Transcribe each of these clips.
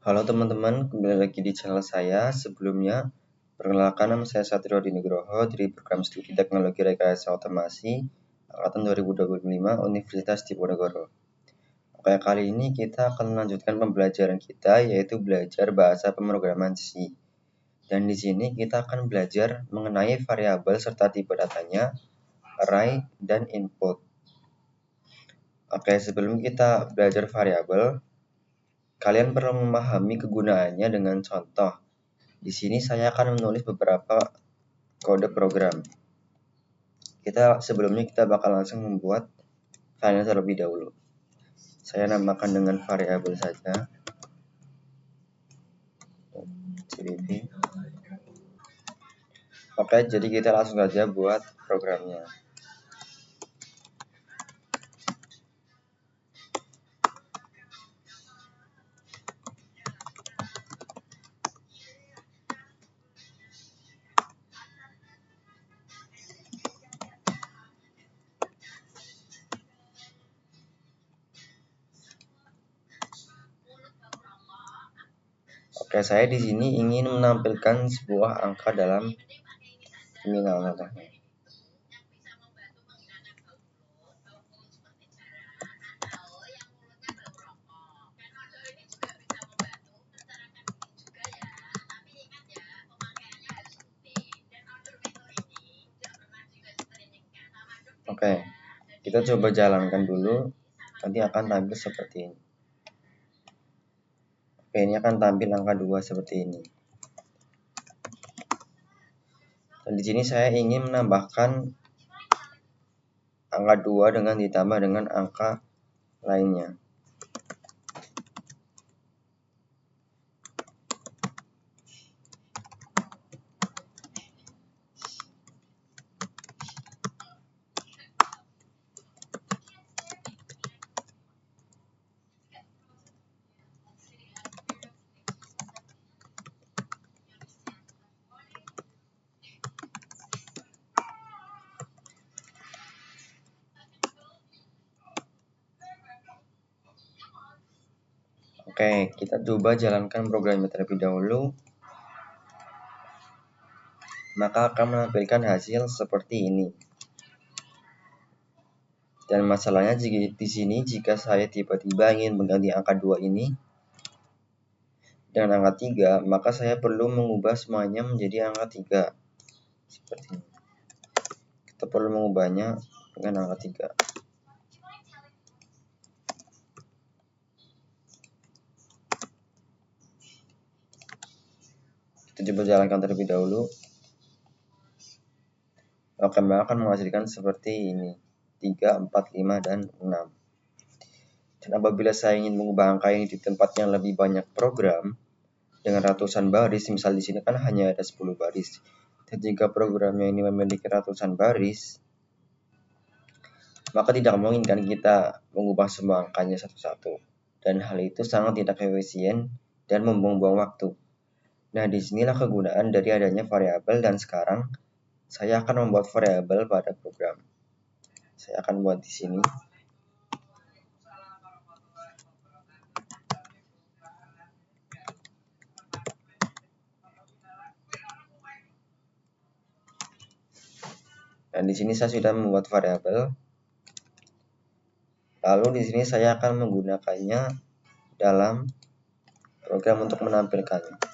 Halo teman-teman, kembali lagi di channel saya. Sebelumnya, perkenalkan nama saya Satrio Dinugroho dari Program Studi Teknologi Rekayasa Otomasi Angkatan 2025 Universitas Diponegoro. Oke, kali ini kita akan melanjutkan pembelajaran kita, yaitu belajar bahasa pemrograman C. Dan di sini kita akan belajar mengenai variabel serta tipe datanya, array, dan input. Oke, sebelum kita belajar variabel, kalian perlu memahami kegunaannya dengan contoh. Di sini saya akan menulis beberapa kode program. Sebelumnya kita bakal langsung membuat filenya terlebih dahulu. Saya namakan dengan variabel saja. CDB. Oke, jadi kita langsung saja buat programnya. Oke, saya di sini ingin menampilkan sebuah angka dalam terminal contohnya. Oke, kita coba jalankan dulu. Nanti akan tampil seperti ini. Oke, ini akan tampil angka 2 seperti ini. Dan di sini saya ingin menambahkan angka 2 dengan ditambah dengan angka lainnya. Oke, kita coba jalankan programnya terlebih dahulu. Maka akan menampilkan hasil seperti ini. Dan masalahnya di sini jika saya tiba-tiba ingin mengganti angka 2 ini dengan angka 3, maka saya perlu mengubah semuanya menjadi angka 3. Seperti ini. Kita perlu mengubahnya dengan angka 3. Kita coba jalankan terlebih dahulu. Maka akan menghasilkan seperti ini. 3, 4, 5, dan 6. Dan apabila saya ingin mengubah angka ini di tempat yang lebih banyak program dengan ratusan baris, misal di sini kan hanya ada 10 baris. Dan jika programnya ini memiliki ratusan baris, maka tidak mungkin kan kita mengubah semua angkanya satu-satu. Dan hal itu sangat tidak efisien dan membuang-buang waktu. Nah, disinilah kegunaan dari adanya variabel, dan sekarang saya akan membuat variabel pada program. Saya akan buat di sini. Dan di sini saya sudah membuat variabel. Lalu di sini saya akan menggunakannya dalam program untuk menampilkannya.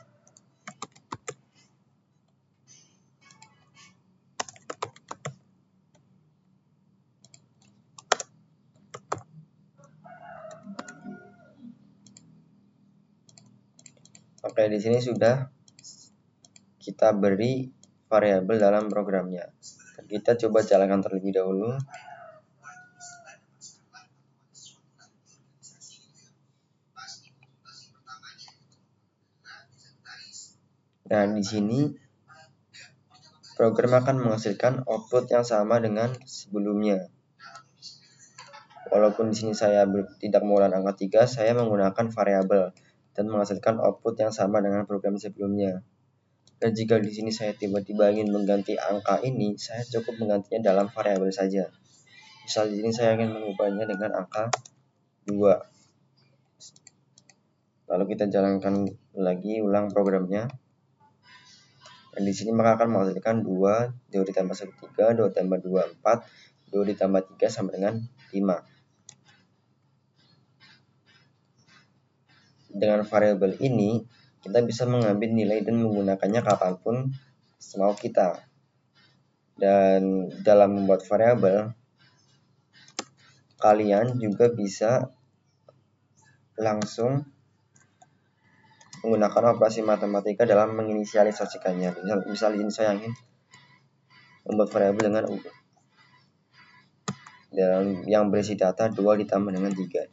Oke, di sini sudah kita beri variabel dalam programnya. Kita coba jalankan terlebih dahulu. Nah, di sini program akan menghasilkan output yang sama dengan sebelumnya. Walaupun di sini saya tidak menggunakan angka 3, saya menggunakan variabel dan menghasilkan output yang sama dengan program sebelumnya. Dan jika di sini saya tiba-tiba ingin mengganti angka ini, saya cukup menggantinya dalam variabel saja. Misal di sini saya ingin mengubahnya dengan angka 2. Lalu kita jalankan lagi ulang programnya. Dan di sini maka akan menghasilkan 2 ditambah 1 3, 2 tambah 2 4, 2 ditambah 3 sama dengan 5. Dengan variabel ini kita bisa mengambil nilai dan menggunakannya kapanpun semau kita. Dan dalam membuat variabel, kalian juga bisa langsung menggunakan operasi matematika dalam menginisialisasikannya. Misal ini saya ingin membuat variabel dengan U yang berisi data 2 ditambah dengan 3.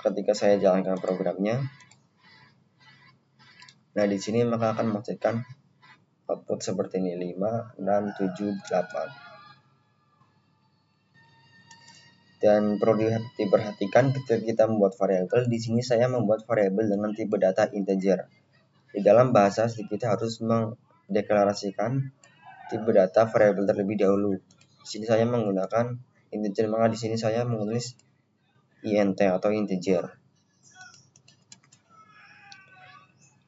Ketika saya jalankan programnya, nah di sini maka akan menghasilkan output seperti ini, 5, 6, 7, 8. Dan perlu diperhatikan ketika kita membuat variabel, di sini saya membuat variabel dengan tipe data integer. Di dalam bahasa kita harus mendeklarasikan tipe data variabel terlebih dahulu. Di sini saya menggunakan integer, maka di sini saya menulis int atau integer.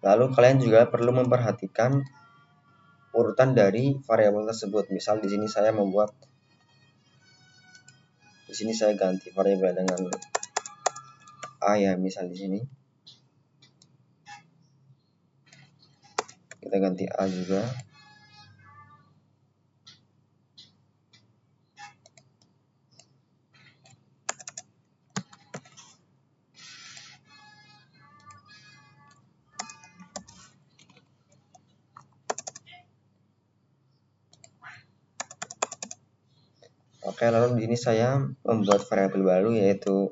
Lalu kalian juga perlu memperhatikan urutan dari variabel tersebut. Misal di sini saya ganti variabel dengan a ya, misal di sini kita ganti a juga. Oke, lalu di sini saya membuat variabel baru yaitu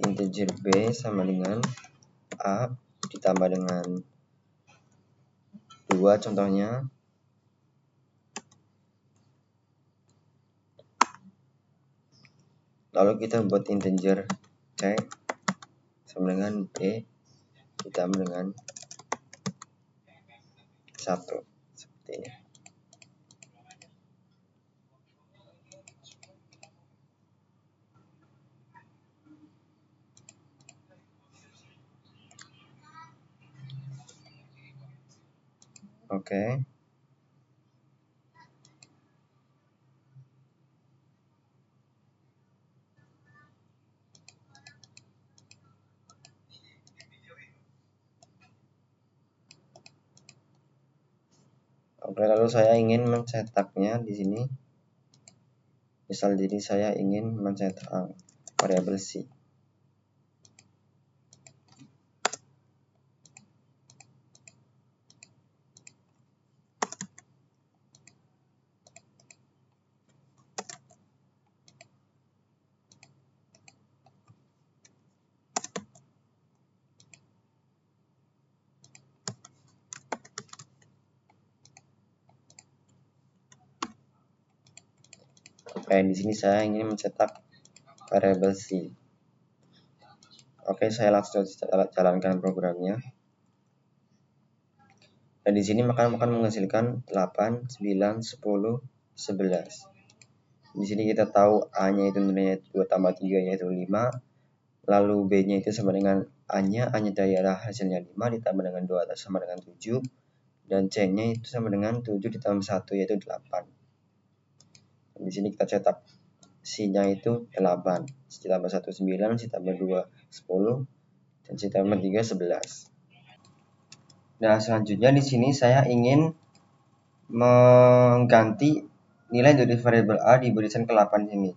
integer b sama dengan a ditambah dengan 2 contohnya. Lalu kita buat integer c sama dengan b ditambah dengan 1 seperti ini. Oke. Oke, lalu saya ingin mencetaknya di sini. Misal jadi saya ingin mencetak variabel c. Oke, di sini saya ingin mencetak variabel c. Oke, saya langsung jalankan programnya. Dan di sini akan menghasilkan 8, 9, 10, 11. Di sini kita tahu A-nya itu nilainya 2 tambah 3 yaitu 5. Lalu B-nya itu sama dengan A-nya dari arah hasilnya 5 ditambah dengan 2 sama dengan 7. Dan C-nya itu sama dengan 7 ditambah 1 yaitu 8. Dan di sini kita cetak C-nya itu 8. C tambah 1 9, C tambah 2 10, dan C tambah 3 11. Nah, selanjutnya di sini saya ingin mengganti nilai dari variabel A di barisan ke-8 ini.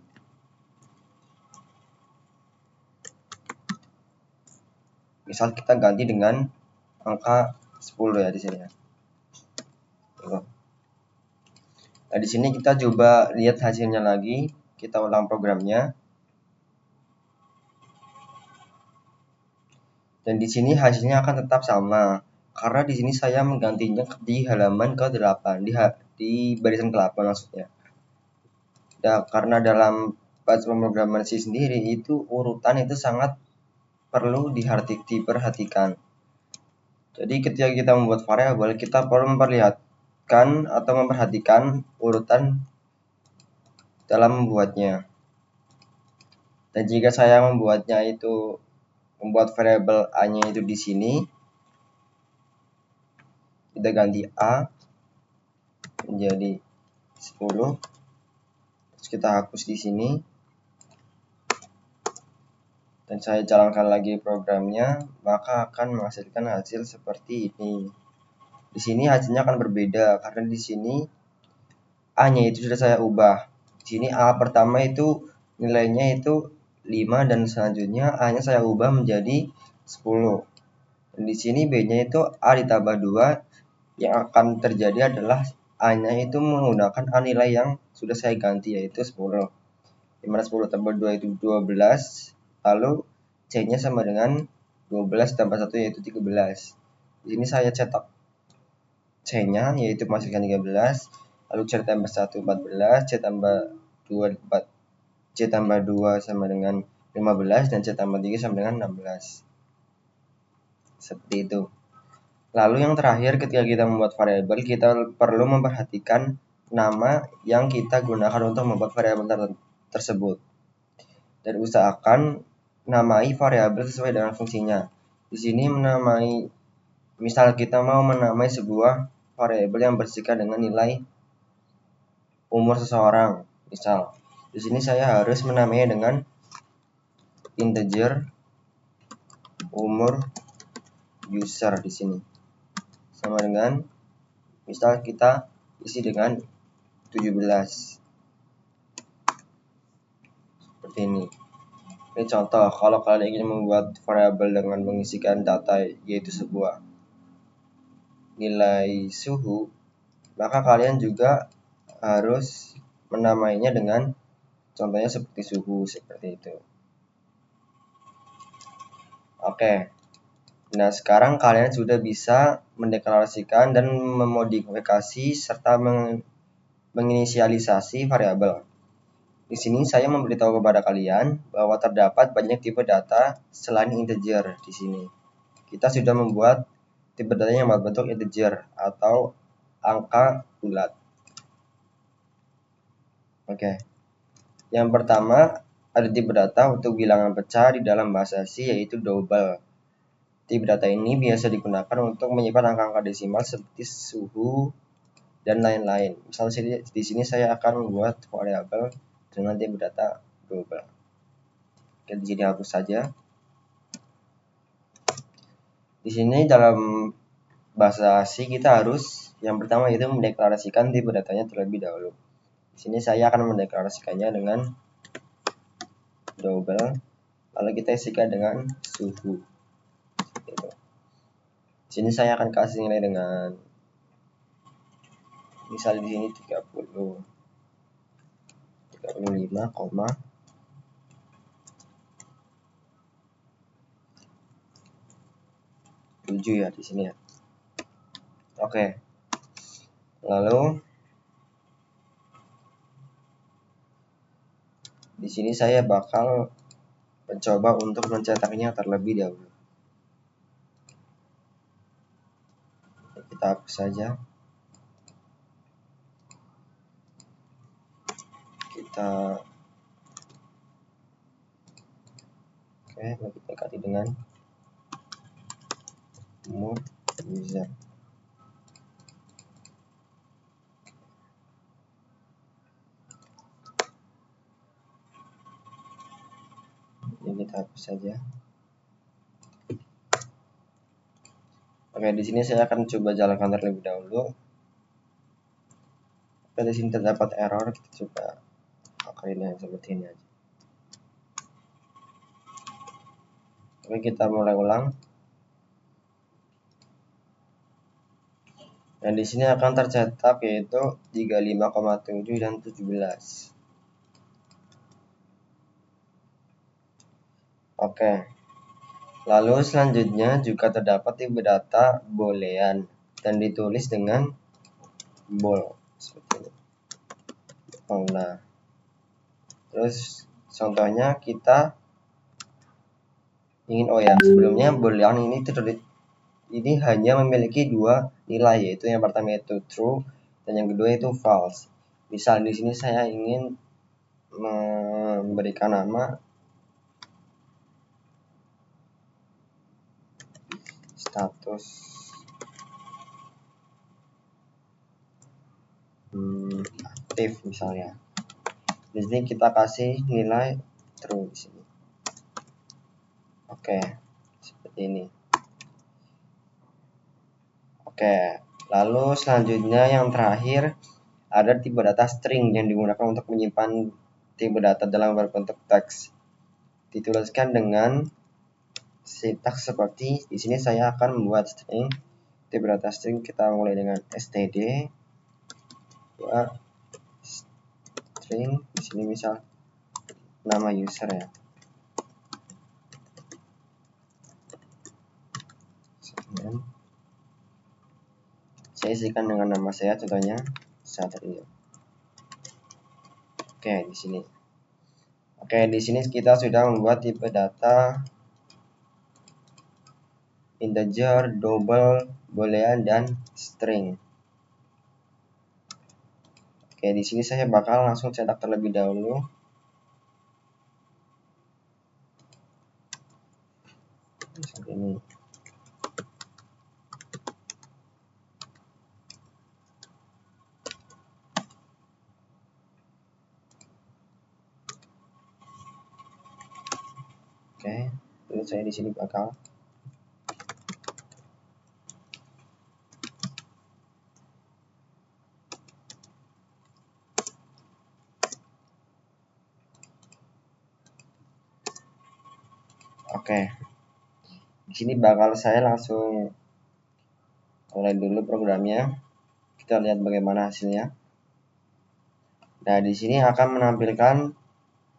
Misal kita ganti dengan angka 10 ya di sini ya. Nah, di sini kita coba lihat hasilnya lagi. Kita ulang programnya. Dan di sini hasilnya akan tetap sama. Karena di sini saya menggantinya di halaman ke-8, di barisan ke-8 maksudnya. Nah, karena dalam bahasa pemrograman C sendiri itu urutan itu sangat perlu diperhatikan. Jadi ketika kita membuat variabel, kita perlu memperlihatkan atau memperhatikan urutan dalam membuatnya. Dan jika saya membuatnya itu membuat variabel A-nya itu di sini. Kita ganti A menjadi 10. Terus kita hapus di sini. Dan saya jalankan lagi programnya, maka akan menghasilkan hasil seperti ini. Di sini hasilnya akan berbeda karena di sini A-nya itu sudah saya ubah. Di sini A pertama itu nilainya itu 5 dan selanjutnya A-nya saya ubah menjadi 10. Dan di sini B-nya itu A ditambah 2. Yang akan terjadi adalah A-nya itu menggunakan A nilai yang sudah saya ganti, yaitu 10. Dimana 10 tambah 2 itu 12. Lalu C-nya sama dengan 12 tambah 1 yaitu 13. Di sini saya cetak C-nya yaitu menghasilkan 13. Lalu C tambah 1 14, C tambah 2 4, C tambah 2 sama dengan 15 dan C tambah 3 sama dengan 16. Seperti itu. Lalu yang terakhir, ketika kita membuat variabel, kita perlu memperhatikan nama yang kita gunakan untuk membuat variabel tersebut. Dan usahakan namai variabel sesuai dengan fungsinya. Di sini menamai, misal kita mau menamai sebuah variabel yang bersihkan dengan nilai umur seseorang. Misal, di sini saya harus menamainya dengan integer umur user di sini. Sama dengan misal kita isi dengan 17. Seperti ini. Ini contoh kalau kalian ingin membuat variabel dengan mengisikan data yaitu sebuah nilai suhu, maka kalian juga harus menamainya dengan contohnya seperti suhu, seperti itu. Oke. Nah, sekarang kalian sudah bisa mendeklarasikan dan memodifikasi serta menginisialisasi variabel. Di sini saya memberitahu kepada kalian bahwa terdapat banyak tipe data selain integer di sini. Kita sudah membuat tipe data yang berbentuk integer atau angka bulat. Oke. Yang pertama, ada tipe data untuk bilangan pecah di dalam bahasa C yaitu double. Tipe data ini biasa digunakan untuk menyimpan angka-angka desimal seperti suhu dan lain-lain. Misalnya di sini saya akan membuat variabel dengan tipe data double. Oke, di sini hapus saja. Di sini dalam bahasa C kita harus yang pertama itu mendeklarasikan tipe datanya terlebih dahulu. Di sini saya akan mendeklarasikannya dengan double, lalu kita isikan dengan suhu. Di sini saya akan kasih nilai dengan misal di sini 35, 7 ya di sini ya. Oke. Lalu di sini saya bakal mencoba untuk mencetaknya terlebih dahulu. Kita hapus saja. Kita ganti dengan umur user. Ini kita hapus saja. Oke, di sini saya akan coba jalankan terlebih dahulu. Di sini terdapat error, kita coba pakai yang seperti ini aja. Oke, kita mulai ulang. Dan di sini akan tercetak yaitu 35,7 dan 17. Oke. Lalu selanjutnya juga terdapat tipe data boolean dan ditulis dengan bool seperti ini. Nah, terus contohnya kita ingin sebelumnya boolean ini hanya memiliki dua nilai, yaitu yang pertama itu true dan yang kedua itu false. Misal di sini saya ingin memberikan nama status aktif misalnya. Di sini kita kasih nilai true di sini. Oke, seperti ini. Oke, lalu selanjutnya yang terakhir ada tipe data string yang digunakan untuk menyimpan tipe data dalam berbentuk teks. Dituliskan dengan sintaks seperti di sini saya akan membuat string. Tipe data string kita mulai dengan std, string di sini misal nama user ya. Saya isikan dengan nama saya, contohnya Satrio. Oke, di sini. Oke, di sini kita sudah membuat tipe data integer, double, boolean, dan string. Oke, di sini saya bakal langsung cetak terlebih dahulu. Seperti ini. Oke, lalu saya di sini bakal Oke. Di sini bakal saya langsung mulai dulu programnya. Kita lihat bagaimana hasilnya. Nah, di sini akan menampilkan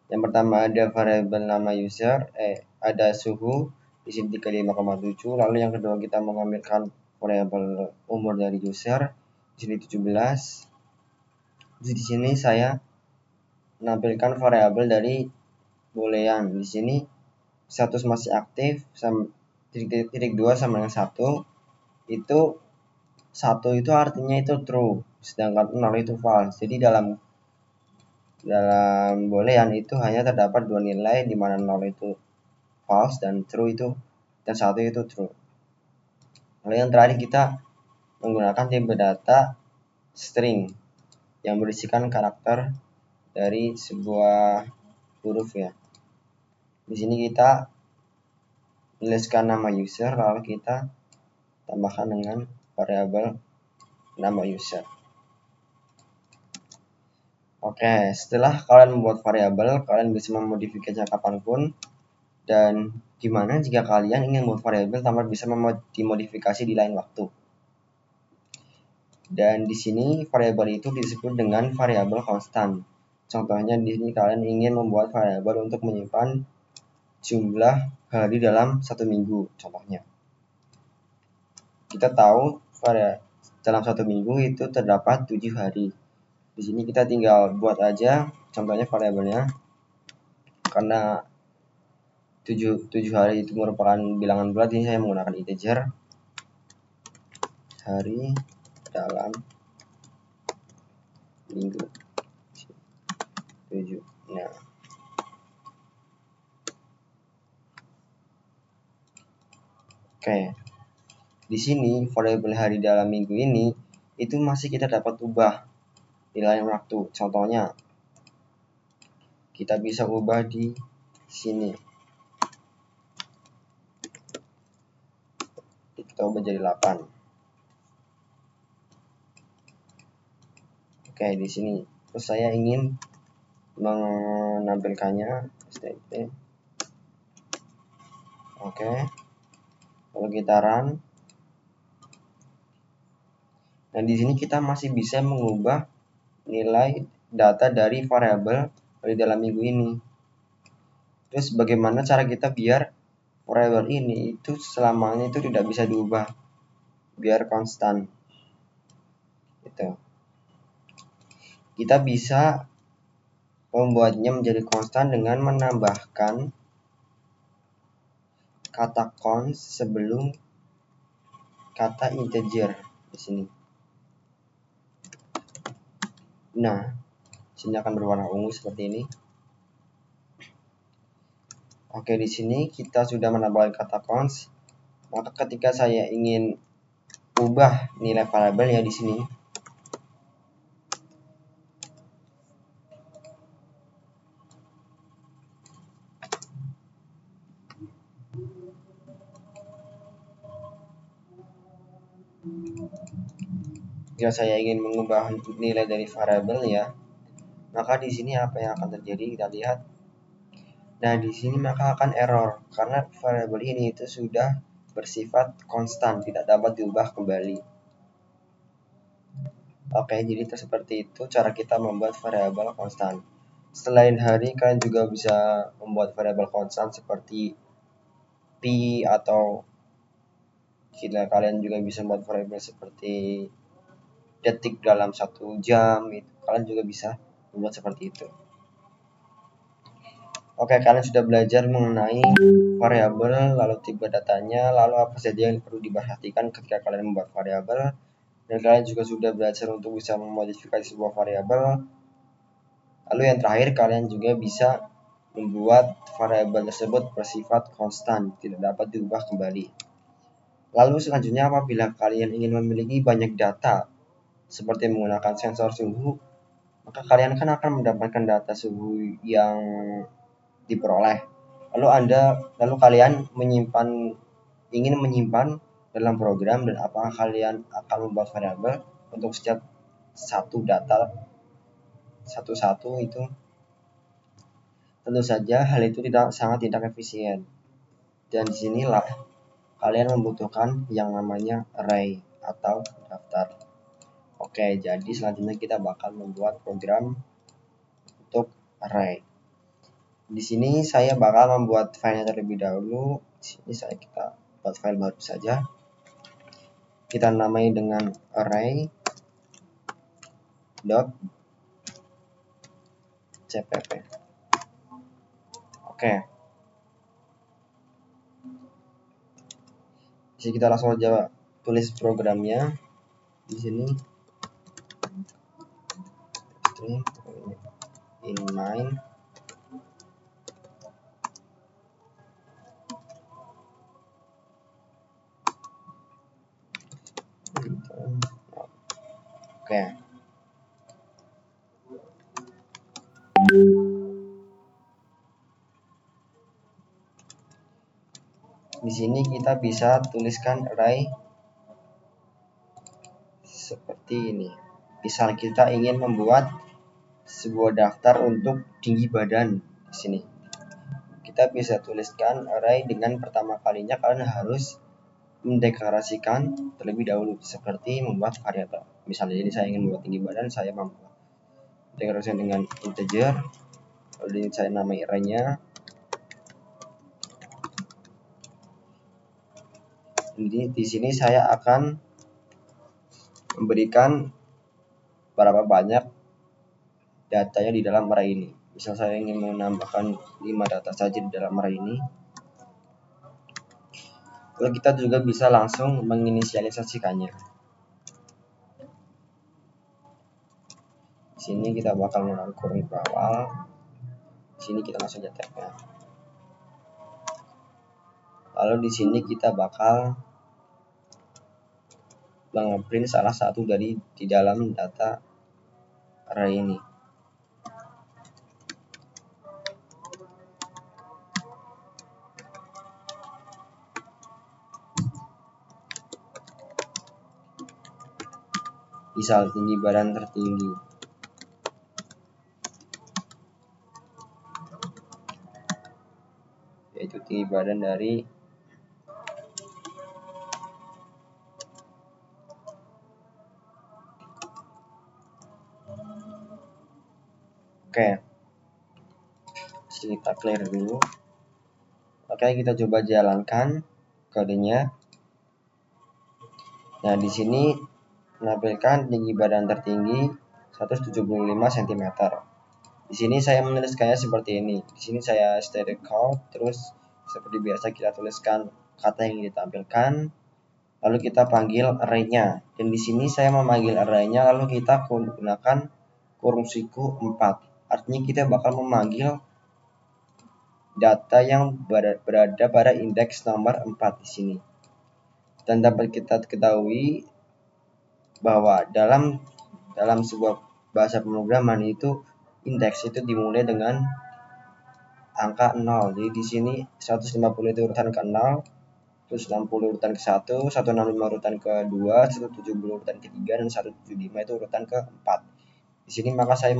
yang pertama ada variabel nama user, ada suhu di sini 35,7. Lalu yang kedua kita mengambilkan variabel umur dari user di sini 17. Di sini saya menampilkan variabel dari boolean. Di sini status masih aktif sama titik 2 sama dengan 1. Itu 1 itu artinya itu true, sedangkan 0 itu false. Jadi dalam boolean itu hanya terdapat dua nilai, di mana 0 itu false dan true itu, dan 1 itu true. Lalu yang terakhir kita menggunakan tipe data string yang berisikan karakter dari sebuah huruf ya. Di sini kita tuliskan nama user, lalu kita tambahkan dengan variabel nama user. Oke, setelah kalian membuat variabel, kalian bisa memodifikasinya kapanpun. Dan gimana jika kalian ingin membuat variabel tanpa bisa dimodifikasi di lain waktu? Dan di sini variabel itu disebut dengan variabel konstan. Contohnya di sini kalian ingin membuat variabel untuk menyimpan jumlah hari dalam satu minggu, contohnya. Kita tahu dalam satu minggu itu terdapat 7 hari. Di sini kita tinggal buat aja contohnya variabelnya. Karena 7 hari itu merupakan bilangan bulat, ini saya menggunakan integer hari dalam minggu 7. Nah, oke. Di sini variabel hari dalam minggu ini itu masih kita dapat ubah di lain waktu. Contohnya kita bisa ubah di sini. Kita ubah jadi 8. Oke, di sini. Terus saya ingin menampilkannya std. Oke. Kalau kita run. Nah, di sini kita masih bisa mengubah nilai data dari variabel dari dalam minggu ini. Terus bagaimana cara kita biar variabel ini itu selamanya itu tidak bisa diubah, biar konstan. Gitu. Kita bisa membuatnya menjadi konstan dengan menambahkan kata const sebelum kata integer di sini. Nah, sini akan berwarna ungu seperti ini. Oke, di sini kita sudah menambahkan kata const. Maka ketika saya ingin ubah nilai variabelnya di sini, jika saya ingin mengubah nilai dari variabelnya, maka di sini apa yang akan terjadi kita lihat. Nah, di sini maka akan error karena variabel ini itu sudah bersifat konstan, tidak dapat diubah kembali. Oke, jadi seperti itu cara kita membuat variabel konstan. Selain hari, kalian juga bisa membuat variabel konstan seperti pi, atau kalian juga bisa membuat variabel seperti detik dalam 1 jam. Kalian juga bisa membuat seperti itu. Oke, kalian sudah belajar mengenai variabel, lalu tipe datanya, lalu apa saja yang perlu diperhatikan ketika kalian membuat variabel, dan kalian juga sudah belajar untuk bisa memodifikasi sebuah variabel. Lalu yang terakhir, kalian juga bisa membuat variabel tersebut bersifat konstan, tidak dapat diubah kembali. Lalu selanjutnya, apabila kalian ingin memiliki banyak data, seperti menggunakan sensor suhu, maka kalian akan mendapatkan data suhu yang diperoleh. Lalu kalian ingin menyimpan dalam program, dan apakah kalian akan membuat variabel untuk setiap satu data satu-satu itu? Tentu saja hal itu sangat tidak efisien. Dan disinilah kalian membutuhkan yang namanya array atau daftar. Oke, jadi selanjutnya kita bakal membuat program untuk array. Di sini saya bakal membuat filenya terlebih dahulu. Di sini kita buat file baru saja. Kita namai dengan array.cpp. Oke. Jadi kita langsung aja tulis programnya di sini. Inline oke. Di sini kita bisa tuliskan array seperti ini. Misal kita ingin membuat sebuah daftar untuk tinggi badan di sini. Kita bisa tuliskan array dengan pertama kalinya kalian harus mendeklarasikan terlebih dahulu, seperti membuat variabel. Misalnya ini saya ingin membuat tinggi badan, saya membuat deklarasikan dengan integer, lalu saya namai array-nya. Jadi di sini saya akan memberikan berapa banyak datanya di dalam array ini. Misal saya ingin menambahkan 5 data saja di dalam array ini. Lalu kita juga bisa langsung menginisialisasikannya. Di sini kita bakal menaruh kurung awal. Di sini kita langsung aja tag-nya. Lalu di sini kita bakal nge-print salah satu dari di dalam data array ini. Misal tinggi badan tertinggi. Yaitu tinggi badan dari Oke. Kita clear dulu. Oke, kita coba jalankan kodenya. Nah, di sini menampilkan tinggi badan tertinggi 175 cm. Di sini saya menuliskannya seperti ini. Di sini saya static count, terus seperti biasa kita tuliskan kata yang ditampilkan, lalu kita panggil array-nya. Dan di sini saya memanggil array-nya, lalu kita gunakan kurung siku 4. Artinya kita bakal memanggil data yang berada pada indeks nomor 4 di sini. Dan dapat kita ketahui bahwa dalam sebuah bahasa pemrograman itu indeks itu dimulai dengan angka 0. Jadi di sini 150 itu urutan ke 0, 160 urutan ke 1, 165 urutan ke 2, 170 urutan ke 3, dan 175 itu urutan ke 4. Di sini maka saya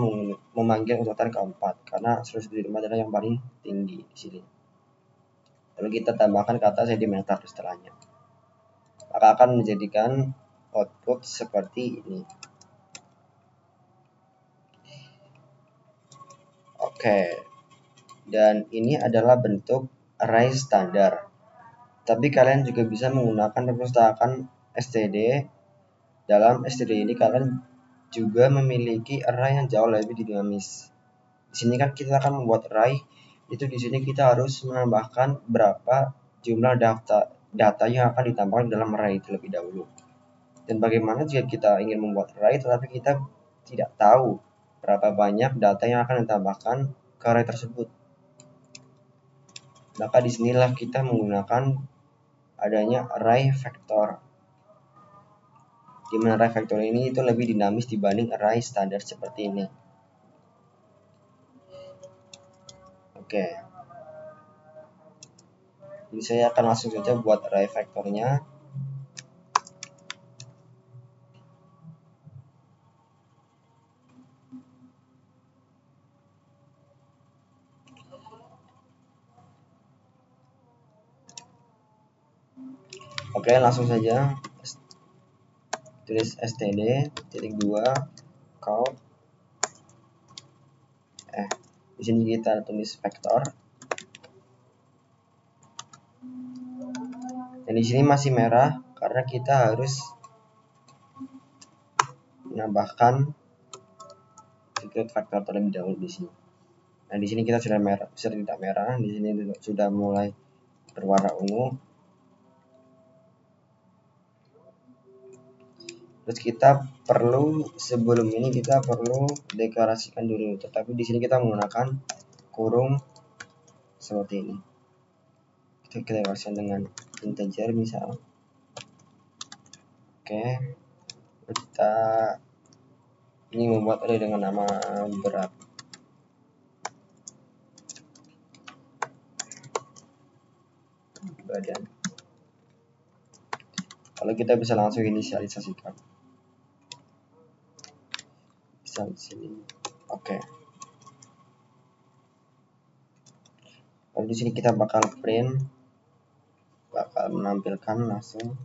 memanggil urutan keempat karena 175 adalah yang paling tinggi di sini. Lalu kita tambahkan kata sedimeter setelahnya. Maka akan menjadikan output seperti ini. Oke. Dan ini adalah bentuk array standar. Tapi kalian juga bisa menggunakan perpustakaan std. Dalam std ini kalian juga memiliki array yang jauh lebih dinamis. Di sini kan kita akan membuat array, itu di sini kita harus menambahkan berapa jumlah data yang akan ditambahkan dalam array terlebih dahulu. Dan bagaimana jika kita ingin membuat array tetapi kita tidak tahu berapa banyak data yang akan ditambahkan ke array tersebut. Maka disinilah kita menggunakan adanya array vector. Di mana array vector ini itu lebih dinamis dibanding array standar seperti ini. Oke. Jadi saya akan langsung saja buat array vektornya. Oke, langsung saja tulis std.2 count. Di sini kita tulis vektor. Dan di sini masih merah karena kita harus menambahkan secret vektor terlebih dahulu di sini. Nah, di sini kita sudah merah, tidak merah. Di sini sudah mulai berwarna ungu. Terus kita perlu, sebelum ini kita perlu deklarasikan dulu, tetapi di sini kita menggunakan kurung seperti ini. Kita deklarasikan dengan integer misal. Oke, kita ini membuat array dengan nama berat. Badan. Kalau kita bisa langsung inisialisasikan. Bisa di sini. Oke. Lalu di sini kita bakal print, bakal menampilkan langsung.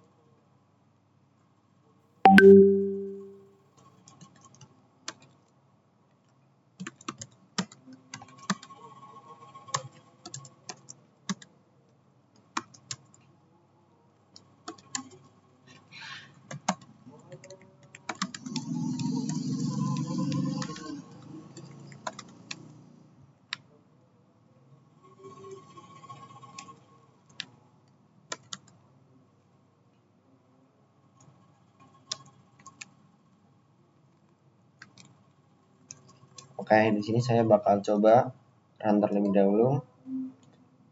Oke, di sini saya bakal coba run terlebih dahulu.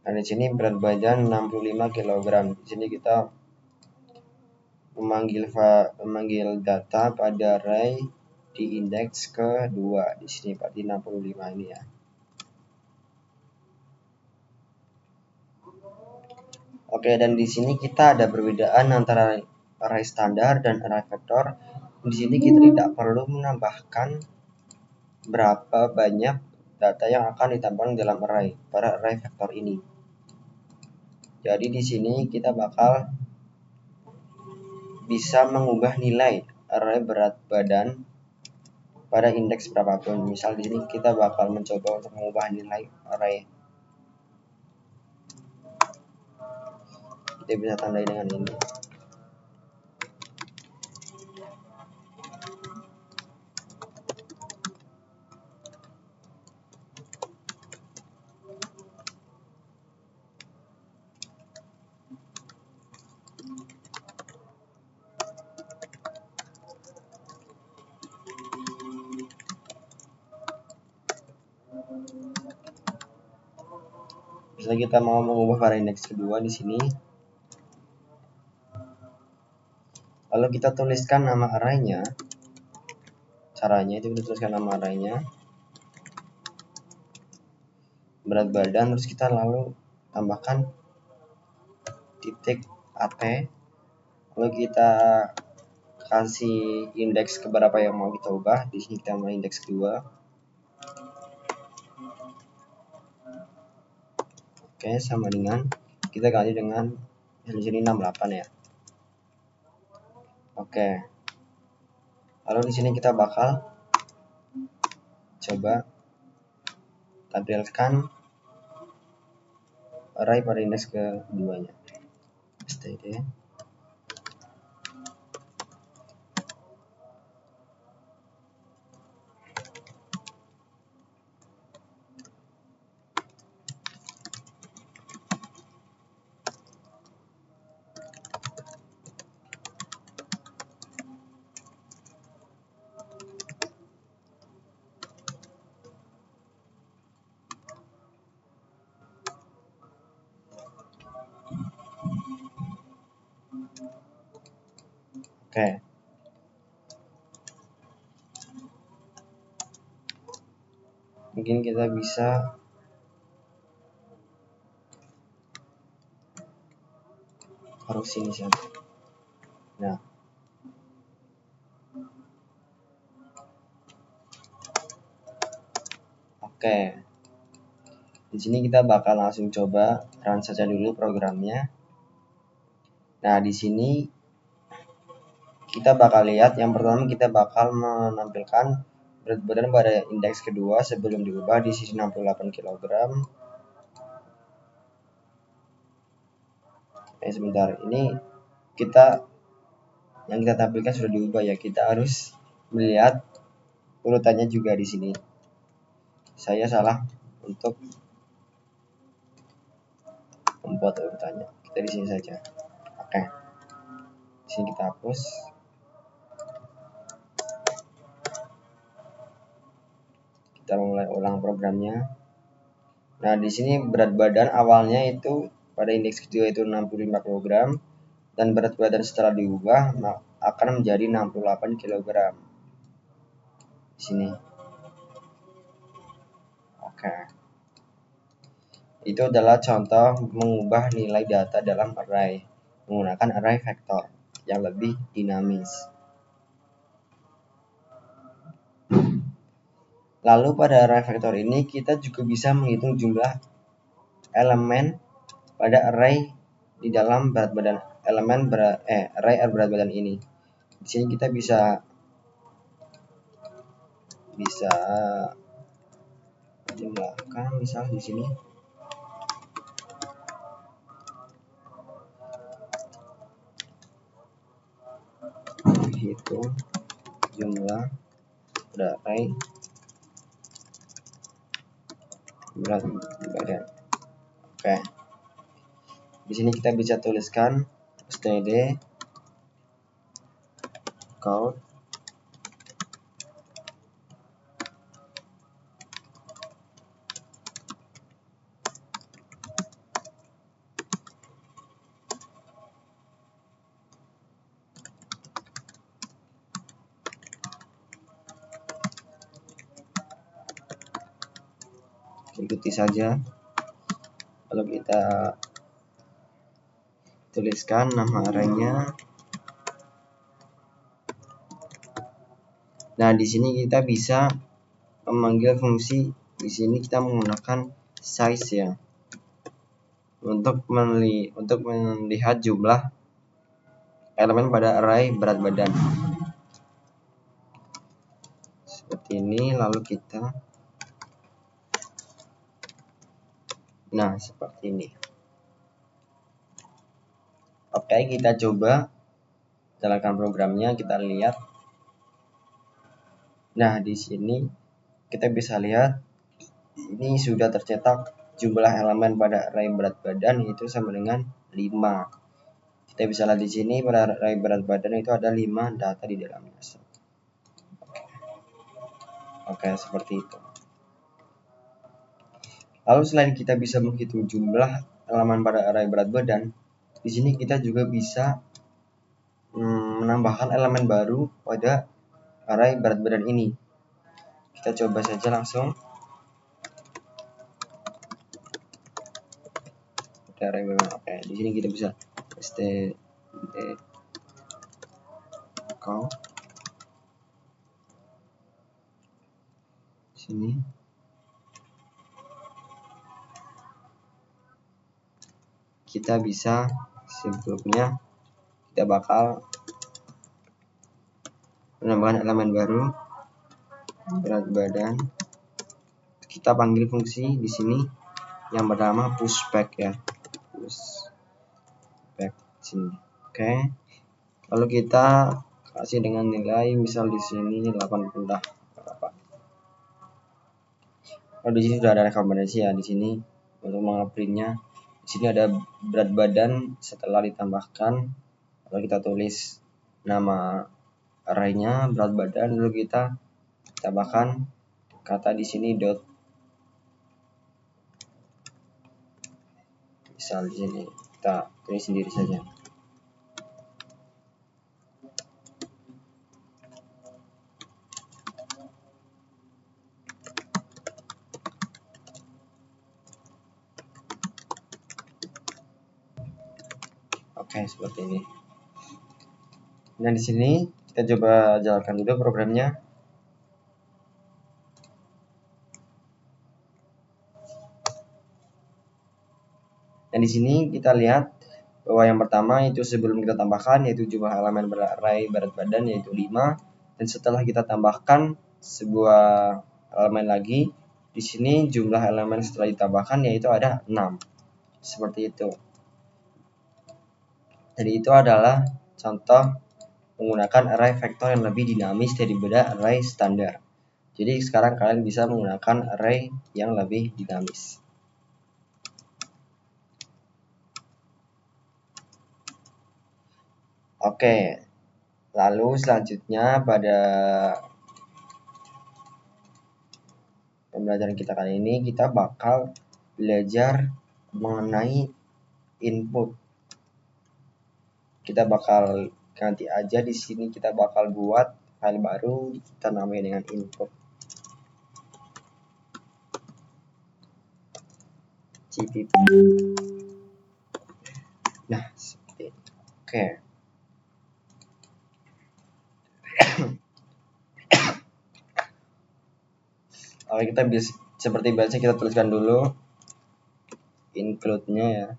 Nah, di sini berat badan 65 kg. Di sini kita memanggil data pada array di indeks kedua. Di sini Pak di 65 ini ya. Oke, dan di sini kita ada perbedaan antara array standar dan array vektor. Di sini kita tidak perlu menambahkan berapa banyak data yang akan ditambahkan dalam array pada array vektor ini. Jadi di sini kita bakal bisa mengubah nilai array berat badan pada indeks berapapun. Misal di sini kita bakal mencoba untuk mengubah nilai array. Kita bisa tandai dengan ini. Misalnya kita mau mengubah pada indeks kedua di sini. Lalu kita tuliskan nama arraynya. Caranya itu kita tuliskan nama arraynya, berat badan, terus kita lalu tambahkan titik AT, lalu kita kasih indeks keberapa yang mau kita ubah. Di sini kita mau indeks kedua. Oke, sama dengan kita ganti dengan di sini 68 ya. Oke. Lalu di sini kita bakal coba tampilkan array pada indeks keduanya. std. Oke. Mungkin kita bisa harus sini saja. Nah. Oke. Di sini kita bakal langsung coba run saja dulu programnya. Nah, di sini kita bakal lihat yang pertama kita bakal menampilkan berat badan pada indeks kedua sebelum diubah di sisi 68 kg. Sebentar, ini yang kita tampilkan sudah diubah ya. Kita harus melihat urutannya juga di sini. Saya salah untuk membuat urutannya. Kita di sini saja. Oke. Di sini kita hapus. Kita mulai ulang programnya. Nah, di sini berat badan awalnya itu pada indeks kedua itu 65 kg dan berat badan setelah diubah akan menjadi 68 kg. Di sini. Oke. Itu adalah contoh mengubah nilai data dalam array menggunakan array vektor yang lebih dinamis. Lalu pada array vektor ini kita juga bisa menghitung jumlah elemen pada array di dalam berat badan array berat badan ini. Di sini kita bisa jumlahkan, misal di sini hitung jumlah array berat badan. Oke. Di sini kita bisa tuliskan std count ikuti saja. Lalu kita tuliskan nama arraynya. Nah, di sini kita bisa memanggil fungsi. Di sini kita menggunakan size ya, untuk melihat jumlah elemen pada array berat badan. Seperti ini, lalu kita seperti ini. Oke, kita coba jalankan programnya, kita lihat. Nah, di sini kita bisa lihat ini sudah tercetak jumlah elemen pada array berat badan itu sama dengan 5. Kita bisa lihat di sini pada array berat badan itu ada 5 data di dalamnya. Oke, seperti itu. Lalu selain kita bisa menghitung jumlah elemen pada array berat badan, di sini kita juga bisa menambahkan elemen baru pada array berat badan ini. Kita coba saja langsung. Array badan. Oke, di sini kita bisa std count. Sini. Kita bisa sebelumnya kita bakal menambahkan elemen baru berat badan. Kita panggil fungsi di sini yang bernama pushback ya. Pushback sini. Oke. Lalu kita kasih dengan nilai misal di sini 80 dah. Lalu di sini sudah ada rekomendasi ya di sini untuk mengeprintnya. Di sini ada berat badan setelah ditambahkan. Lalu kita tulis nama arraynya berat badan, lalu kita tambahkan kata di sini dot. Misal di sini kita tulis sendiri saja. Oke, seperti ini. Nah, di sini kita coba jalankan dulu programnya. Dan di sini kita lihat bahwa yang pertama itu sebelum kita tambahkan yaitu jumlah elemen array berat badan yaitu 5, dan setelah kita tambahkan sebuah elemen lagi, di sini jumlah elemen setelah ditambahkan yaitu ada 6. Seperti itu. Jadi itu adalah contoh menggunakan array vektor yang lebih dinamis daripada array standar. Jadi sekarang kalian bisa menggunakan array yang lebih dinamis. Oke, lalu selanjutnya pada pembelajaran kita kali ini kita bakal belajar mengenai input. Kita bakal ganti aja di sini, kita bakal buat file baru, kita namai dengan input. CPP. Nah, seperti itu. Oke. Oke, kita bisa seperti biasa kita tuliskan dulu include-nya ya.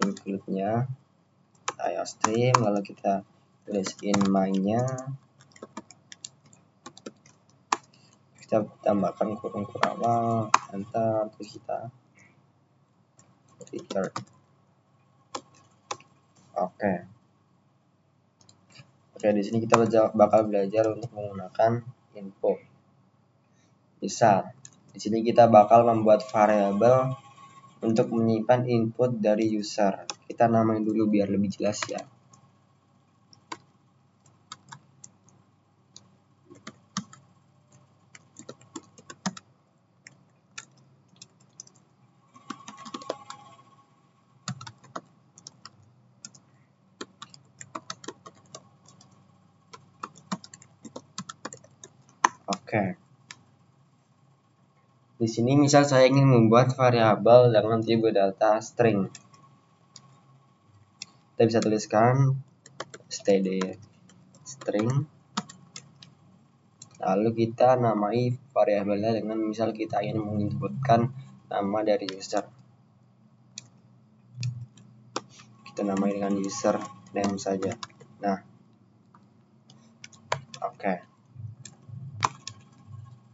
Include-nya IOStream, lalu kita tulis in main-nya. Kita tambahkan kurung awal, enter, terus kita return. Oke, di sini kita bakal belajar untuk menggunakan input. Misal, di sini kita bakal membuat variabel untuk menyimpan input dari user. Kita namain dulu biar lebih jelas ya. Oke. Di sini misal saya ingin membuat variabel dengan tipe data string. Kita bisa tuliskan std string. Lalu kita namai variabelnya dengan misal kita ingin menginputkan nama dari user. Kita namai dengan user name saja. Nah. Oke.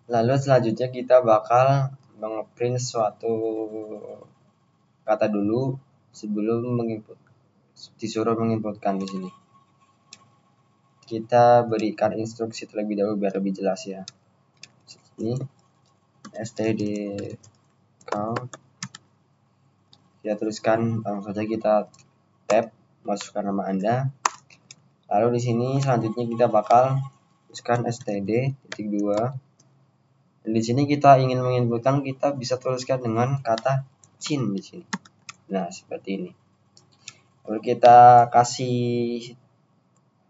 Lalu selanjutnya kita bakal mengeprint suatu kata dulu sebelum disuruh menginputkan di sini. Kita berikan instruksi terlebih dahulu biar lebih jelas ya. Ini std count. Kita tuliskan langsung saja, kita tab masukkan nama Anda. Lalu di sini selanjutnya kita bakal tuliskan std.2. Dan di sini kita ingin menginputkan, kita bisa tuliskan dengan kata cin di sini. Nah, seperti ini. Lalu kita kasih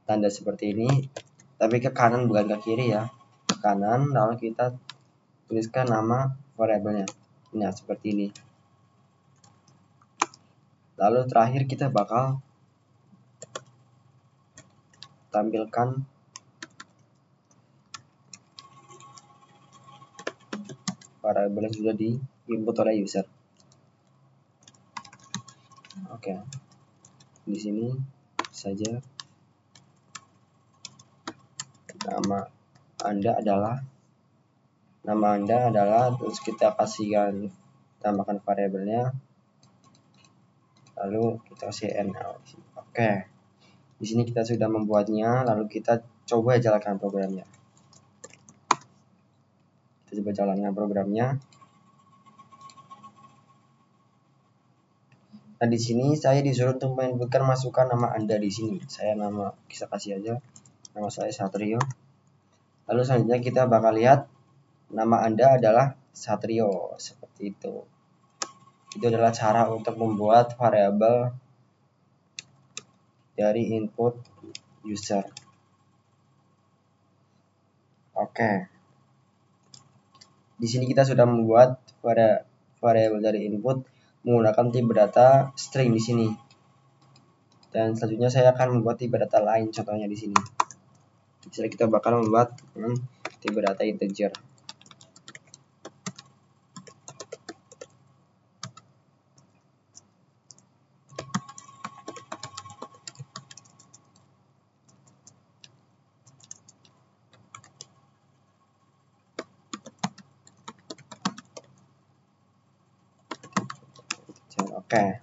tanda seperti ini, tapi ke kanan bukan ke kiri ya, ke kanan. Lalu kita tuliskan nama variabelnya. Nah, seperti ini. Lalu terakhir kita bakal tampilkan variabel yang sudah di input oleh user. Oke. Di sini saja nama Anda adalah terus kita kasihkan tambahkan variabelnya, lalu kita kasih NL. Oke. Di sini kita sudah membuatnya, lalu kita coba jalankan programnya. Kita coba jalankan programnya. Nah, di sini saya disuruh untuk menginputkan masukkan nama Anda di sini. Saya bisa kasih aja nama saya Satrio. Lalu selanjutnya kita bakal lihat nama Anda adalah Satrio, seperti itu. Itu adalah cara untuk membuat variabel dari input user. Oke. Di sini kita sudah membuat variabel dari input menggunakan tipe data string di sini. Dan selanjutnya saya akan membuat tipe data lain, contohnya di sini. Jadi kita bakal membuat tipe data integer. Oke.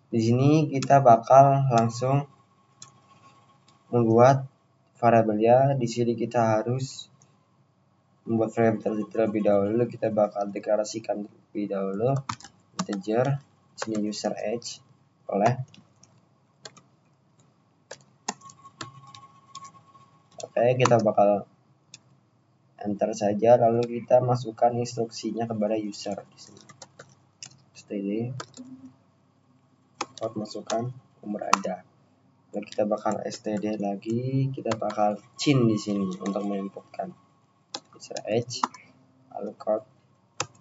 Di sini kita bakal langsung membuat variabelnya. Di sini kita harus membuat variabel terlebih dahulu. Kita bakal deklarasikan terlebih dahulu integer. Di sini user age oleh. Oke, kita bakal enter saja, lalu kita masukkan instruksinya kepada user di sini. Std masukkan umur Anda. Lalu kita bakal std lagi, kita bakal cin di sini untuk menginputkan user age, lalu code.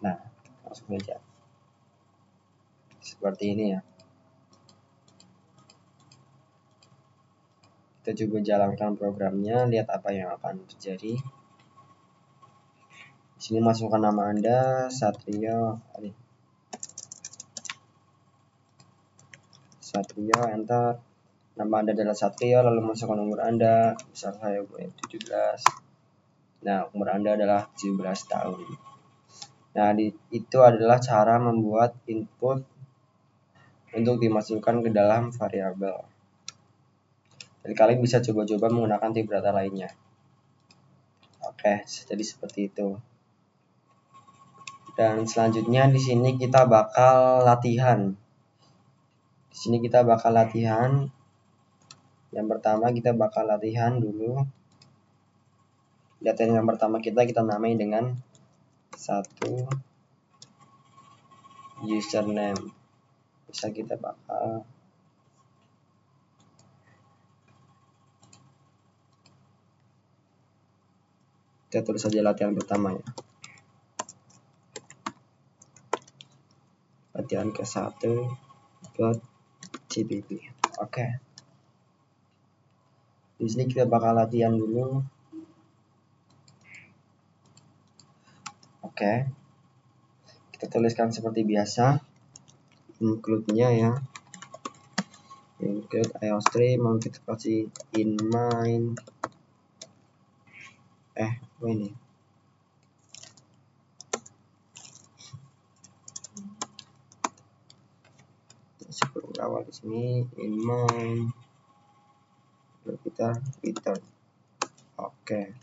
Nah, langsung saja seperti ini ya. Kita coba jalankan programnya, lihat apa yang akan terjadi. Di sini masukkan nama Anda, Satrio, enter. Nama Anda adalah Satrio, lalu masukkan umur Anda. Misal saya umur 17. Nah, umur Anda adalah 17 tahun. Nah, itu adalah cara membuat input untuk dimasukkan ke dalam variabel. Dan kalian bisa coba-coba menggunakan tipe data lainnya. Oke, jadi seperti itu. Dan selanjutnya di sini kita bakal latihan. Di sini kita bakal latihan. Yang pertama kita bakal latihan dulu. Latihan yang pertama kita namai dengan satu username. Bisa kita bakal kita tulis saja latihan pertama ya. Latihan ke1.cpp. Oke. Di sini kita bakal latihan dulu. Oke. Kita tuliskan seperti biasa. Include-nya ya. Include IOStream, mau kita kasih in main. Ini. Sebelum awal di sini in main. Lalu kita return. Oke.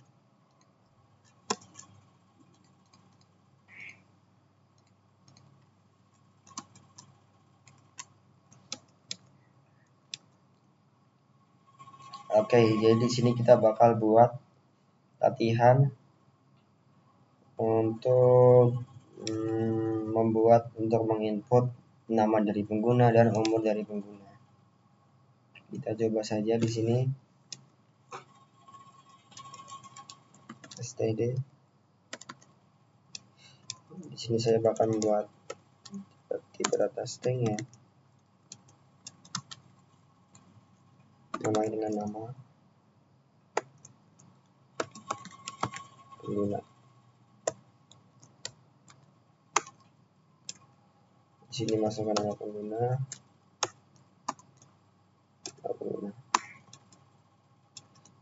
Oke, jadi di sini kita bakal buat latihan untuk menginput nama dari pengguna dan umur dari pengguna. Kita coba saja di sini std. Di sini saya bakal membuat seperti data string ya, namanya dengan nama pengguna. Di sini masukkan nama pengguna.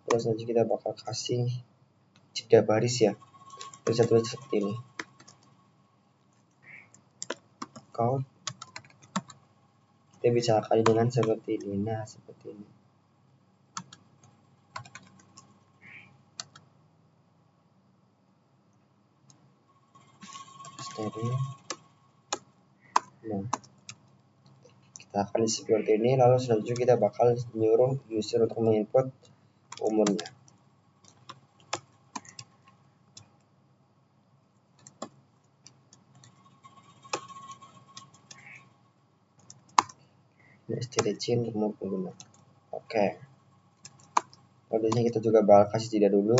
Terus nanti kita bakal kasih jeda baris ya, terus satu seperti ini. Count kita bisa kali dengan seperti ini. Nah, seperti ini. Std. Nah, kita akan seperti ini. Lalu selanjutnya kita bakal nyuruh user untuk menginput umurnya. Std change umur pengguna. Oke. Lalu di sini kita juga bakal kasih jeda dulu.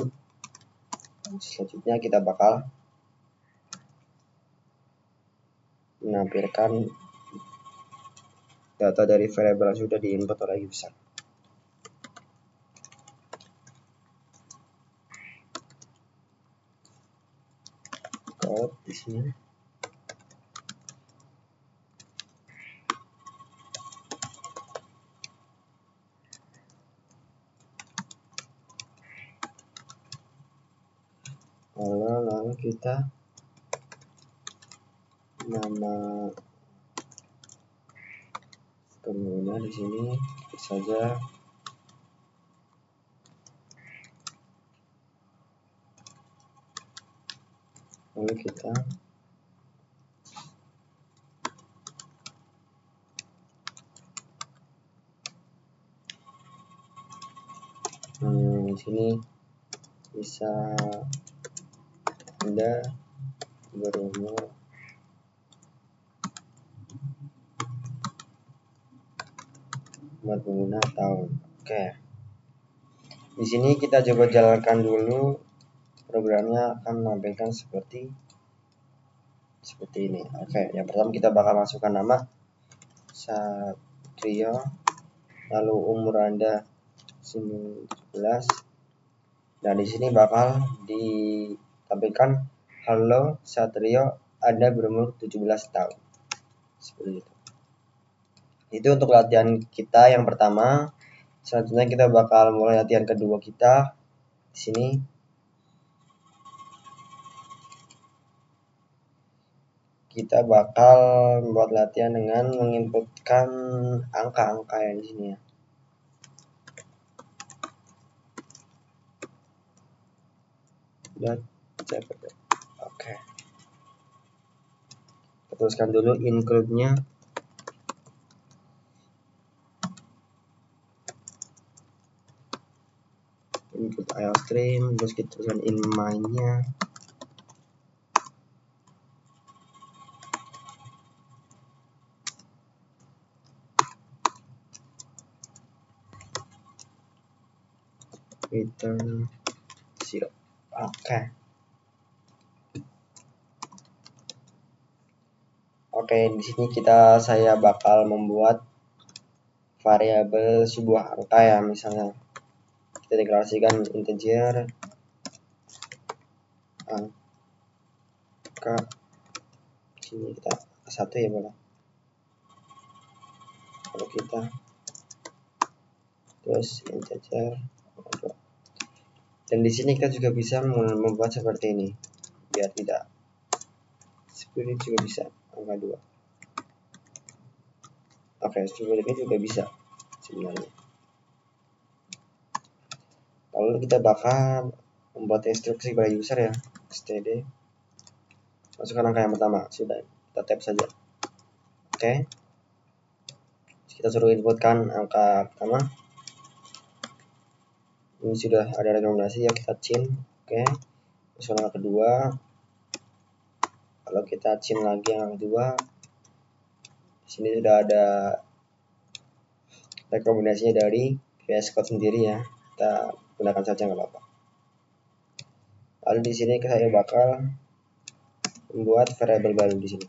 Selanjutnya kita bakal menampilkan data dari variabel yang sudah diinput oleh user. Code di sini. Lalu kita nama pengguna di sini saja lalu kita di sini bisa Anda berumur pengguna tahun. Oke. Di sini kita coba jalankan dulu, programnya akan menampilkan seperti ini. Oke, yang pertama kita bakal masukkan nama Satrio, lalu umur Anda 19. Nah, di sini bakal ditampilkan halo Satrio, Anda berumur 17 tahun. Seperti itu. Itu untuk latihan kita yang pertama. Selanjutnya kita bakal mulai latihan kedua kita. Di sini kita bakal membuat latihan dengan menginputkan angka-angka yang di sini ya. Oke. Kita teruskan dulu include-nya. Input IOStream, terus kita teruskan in main-nya. Return 0. Oke. Oke, di sini saya bakal membuat variabel sebuah angka ya, misalnya kita deklarasikan integer angka sini kita 1 ya boleh. Kalau kita terus integer 2. Dan di sini kita juga bisa membuat seperti ini biar tidak seperti ini juga bisa angka 2. Oke, seperti ini juga bisa sebenarnya. Lalu kita bakal membuat instruksi pada user ya, std masukkan angka yang pertama, sudah kita tap saja. Oke, kita suruh inputkan angka pertama. Ini sudah ada rekomendasi ya, kita change. Oke, terus angka kedua, kalau kita change lagi angka kedua, di sini sudah ada rekomendasinya dari VS Code sendiri ya, kita gunakan saja nggak apa-apa. Lalu di sini saya bakal membuat variabel baru di sini.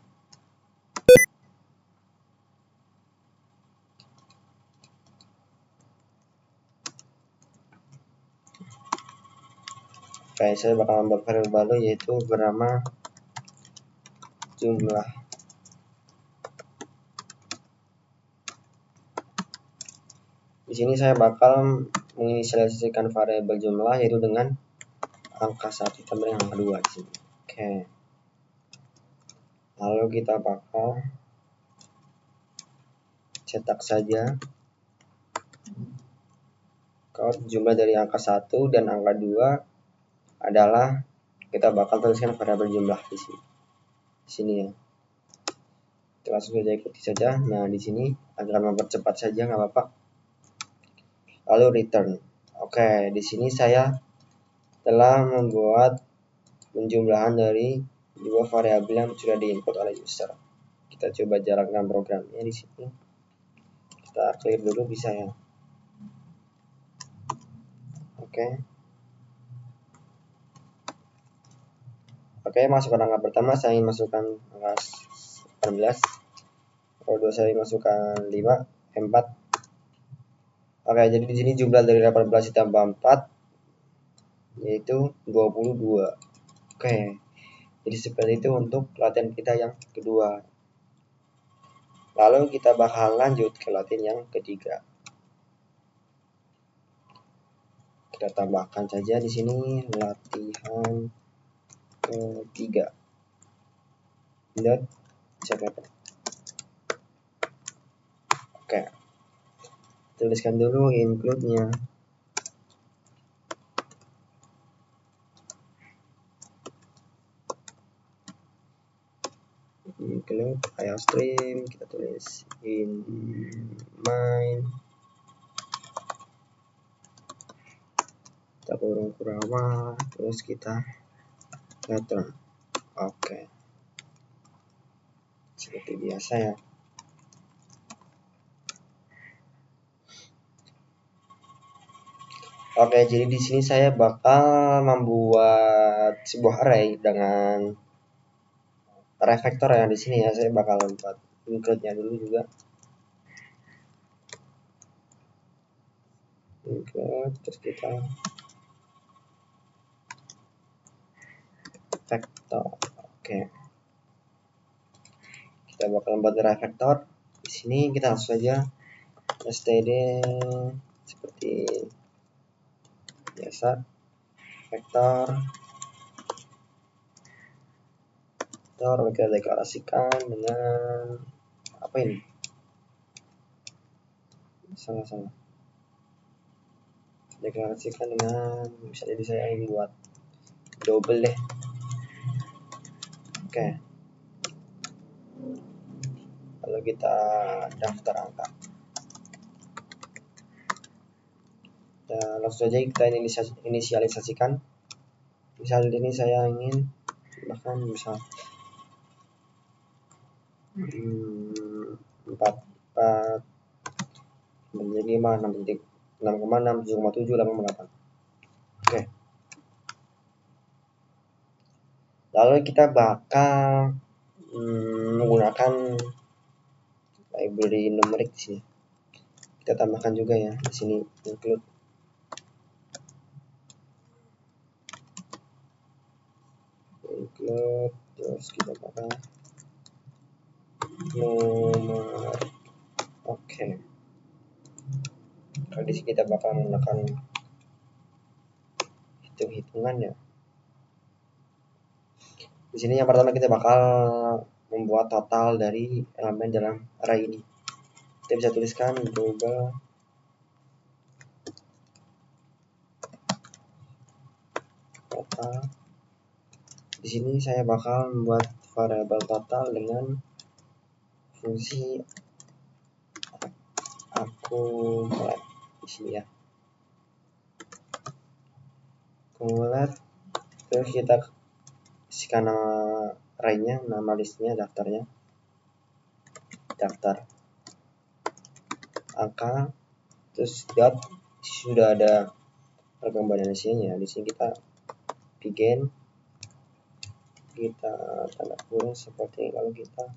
Oke, saya bakal membuat variabel baru yaitu bernama jumlah. Di sini saya bakal menginisialisasikan variabel jumlah yaitu dengan angka 1 tambah angka 2 di sini. Oke. Lalu kita bakal cetak saja kalau jumlah dari angka 1 dan angka 2 adalah, kita bakal tuliskan variabel jumlah di sini. Di sini ya. Kita langsung saja ikuti saja. Nah, di sini agar mempercepat saja nggak apa-apa. Lalu return. Oke, di sini saya telah membuat penjumlahan dari dua variabel yang sudah diinput oleh user. Kita coba jalankan programnya di sini. Kita clear dulu bisa ya. Oke, masukkan angka pertama, saya ingin masukkan angka 18. Kalau 2 saya masukkan 5, 4. Oke, jadi di sini jumlah dari 18 ditambah 4 yaitu 22. Oke. Jadi seperti itu untuk latihan kita yang kedua. Lalu kita bakal lanjut ke latihan yang ketiga. Kita tambahkan saja di sini latihan ketiga. Lihat siapa? Oke. Tuliskan dulu include-nya. Include IOStream, kita tulis in main, kita kurung kurawa, terus kita return. Oke, seperti biasa ya. Oke, jadi di sini saya bakal membuat sebuah array dengan refactor yang di sini ya. Saya bakal buat include-nya dulu juga. Include, terus kita vector. Oke. Kita bakal membuat refactor. Di sini kita langsung saja std seperti biasa, vektor kita deklarasikan dengan apa ini, sama-sama deklarasikan dengan, misalnya di saya ingin buat double deh. Oke, lalu kita daftar angka. Langsung saja kita inisialisasikan. Misal ini saya ingin bahkan misal 4 menjadi 6,6, 7,7, 8,8. Oke. Lalu kita bakal menggunakan library numerik di sini. Kita tambahkan juga ya di sini include. Terus kita bakal nomor. Oke. Kalau di sini kita bakal menggunakan hitung-hitungan ya. Di sini yang pertama kita bakal membuat total dari elemen dalam array ini. Kita bisa tuliskan global total. Di sini saya bakal membuat variabel total dengan fungsi accumulate di sini ya. Accumulate, terus kita kasihkan nama array-nya, nama listnya, daftarnya, daftar angka terus dot sudah ada rekomendasinya. Di sini kita begin, kita tanda kurung seperti kalau kita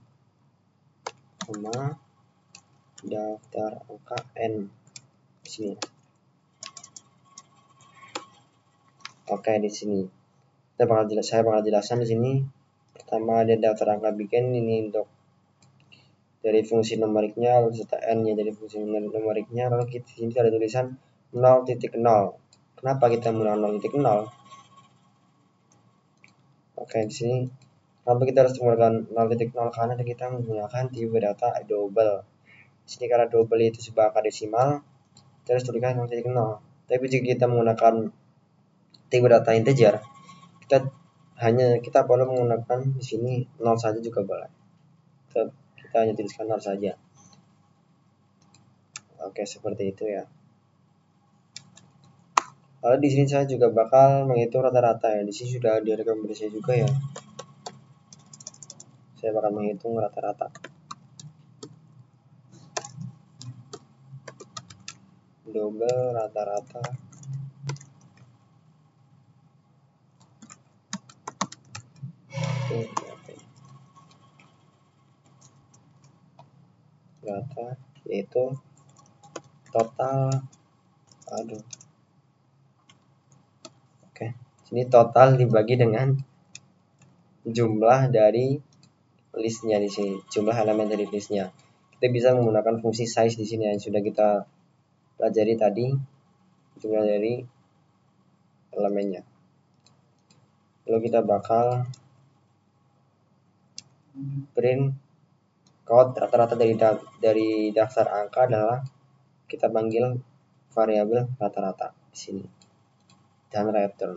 koma daftar angka n di sini. Oke, di sini saya bakal jelaskan di sini. Pertama ada daftar angka begin, ini untuk dari fungsi numeriknya, lalu serta n-nya dari fungsi numeriknya, lalu di sini ada tulisan 0.0. Kenapa kita menggunakan 0.0? Oke, di sini kenapa kita harus menggunakan 0.0? Karena kita menggunakan tipe data double. Di sini karena double itu sebuah angka desimal, terus tuliskan 0.0. Tapi jika kita menggunakan tipe data integer, kita perlu menggunakan di sini 0 saja juga boleh. Kita hanya tuliskan 0 saja. Oke, seperti itu ya. Lalu di sini saya juga bakal menghitung rata-rata ya. Di sini sudah ada rekomendasi juga ya. Saya bakal menghitung rata-rata. Double rata-rata. Data yaitu total. Oke, sini total dibagi dengan jumlah dari listnya di sini, jumlah elemen dari listnya. Kita bisa menggunakan fungsi size di sini yang sudah kita pelajari tadi, jumlah dari elemennya. Lalu kita bakal print code rata-rata dari daftar angka adalah kita panggil variabel rata-rata di sini dan return.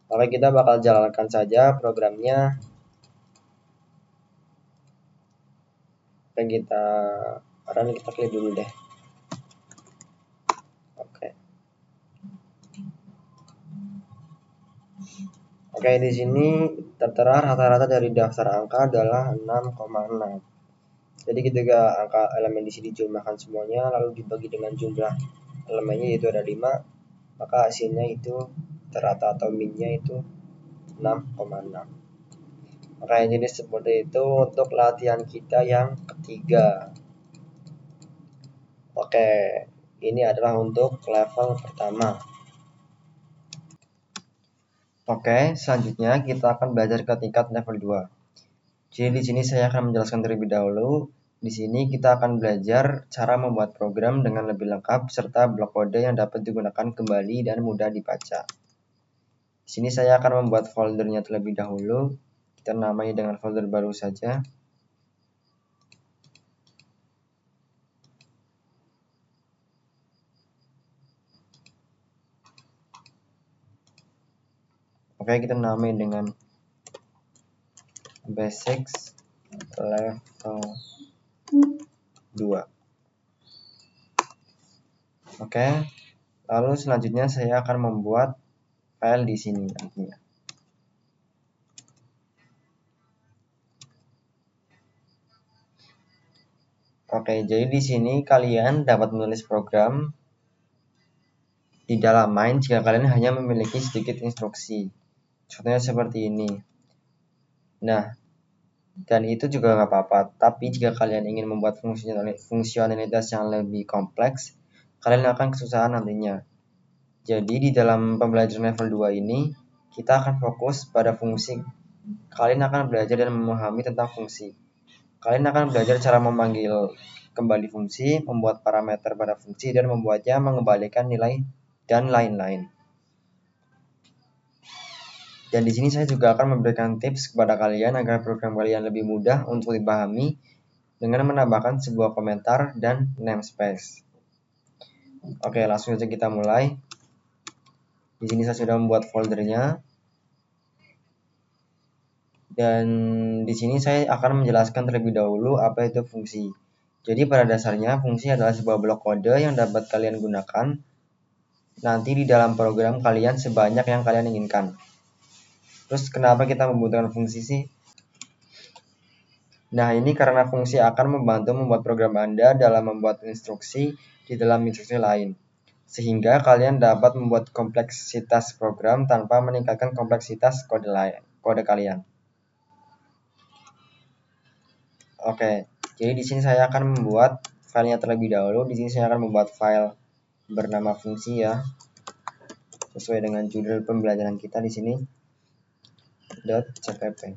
Oke, kita bakal jalankan saja programnya. Kita klik dulu deh. Oke, di sini tertera rata-rata dari daftar angka adalah 6,6. Jadi ketika angka elemen di sini dijumlahkan semuanya lalu dibagi dengan jumlah elemennya yaitu ada 5, maka hasilnya itu rata atau minnya itu 6,6. Oke, jadi seperti itu untuk latihan kita yang ketiga. Oke, ini adalah untuk level pertama. Oke, selanjutnya kita akan belajar ke tingkat level 2. Jadi di sini saya akan menjelaskan terlebih dahulu. Di sini kita akan belajar cara membuat program dengan lebih lengkap serta blok kode yang dapat digunakan kembali dan mudah dibaca. Di sini saya akan membuat foldernya terlebih dahulu. Kita namai dengan folder baru saja. Oke, kita namai dengan basics level 2. Oke, lalu selanjutnya saya akan membuat file di sini nantinya. Oke, jadi di sini kalian dapat menulis program di dalam main jika kalian hanya memiliki sedikit instruksi. Contohnya seperti ini. Nah, dan itu juga nggak apa-apa. Tapi jika kalian ingin membuat fungsionalitas yang lebih kompleks, kalian akan kesusahan nantinya. Jadi di dalam pembelajaran level 2 ini, kita akan fokus pada fungsi. Kalian akan belajar dan memahami tentang fungsi. Kalian akan belajar cara memanggil kembali fungsi, membuat parameter pada fungsi, dan membuatnya mengembalikan nilai, dan lain-lain. Dan di sini saya juga akan memberikan tips kepada kalian agar program kalian lebih mudah untuk dipahami dengan menambahkan sebuah komentar dan namespace. Oke, langsung saja kita mulai. Di sini saya sudah membuat foldernya. Dan di sini saya akan menjelaskan terlebih dahulu apa itu fungsi. Jadi pada dasarnya fungsi adalah sebuah blok kode yang dapat kalian gunakan nanti di dalam program kalian sebanyak yang kalian inginkan. Terus kenapa kita membutuhkan fungsi sih? Nah, ini karena fungsi akan membantu membuat program Anda dalam membuat instruksi di dalam instruksi lain, sehingga kalian dapat membuat kompleksitas program tanpa meningkatkan kompleksitas kode kalian. Oke, jadi di sini saya akan membuat filenya terlebih dahulu. Di sini saya akan membuat file bernama fungsi ya, sesuai dengan judul pembelajaran kita di sini .cpp.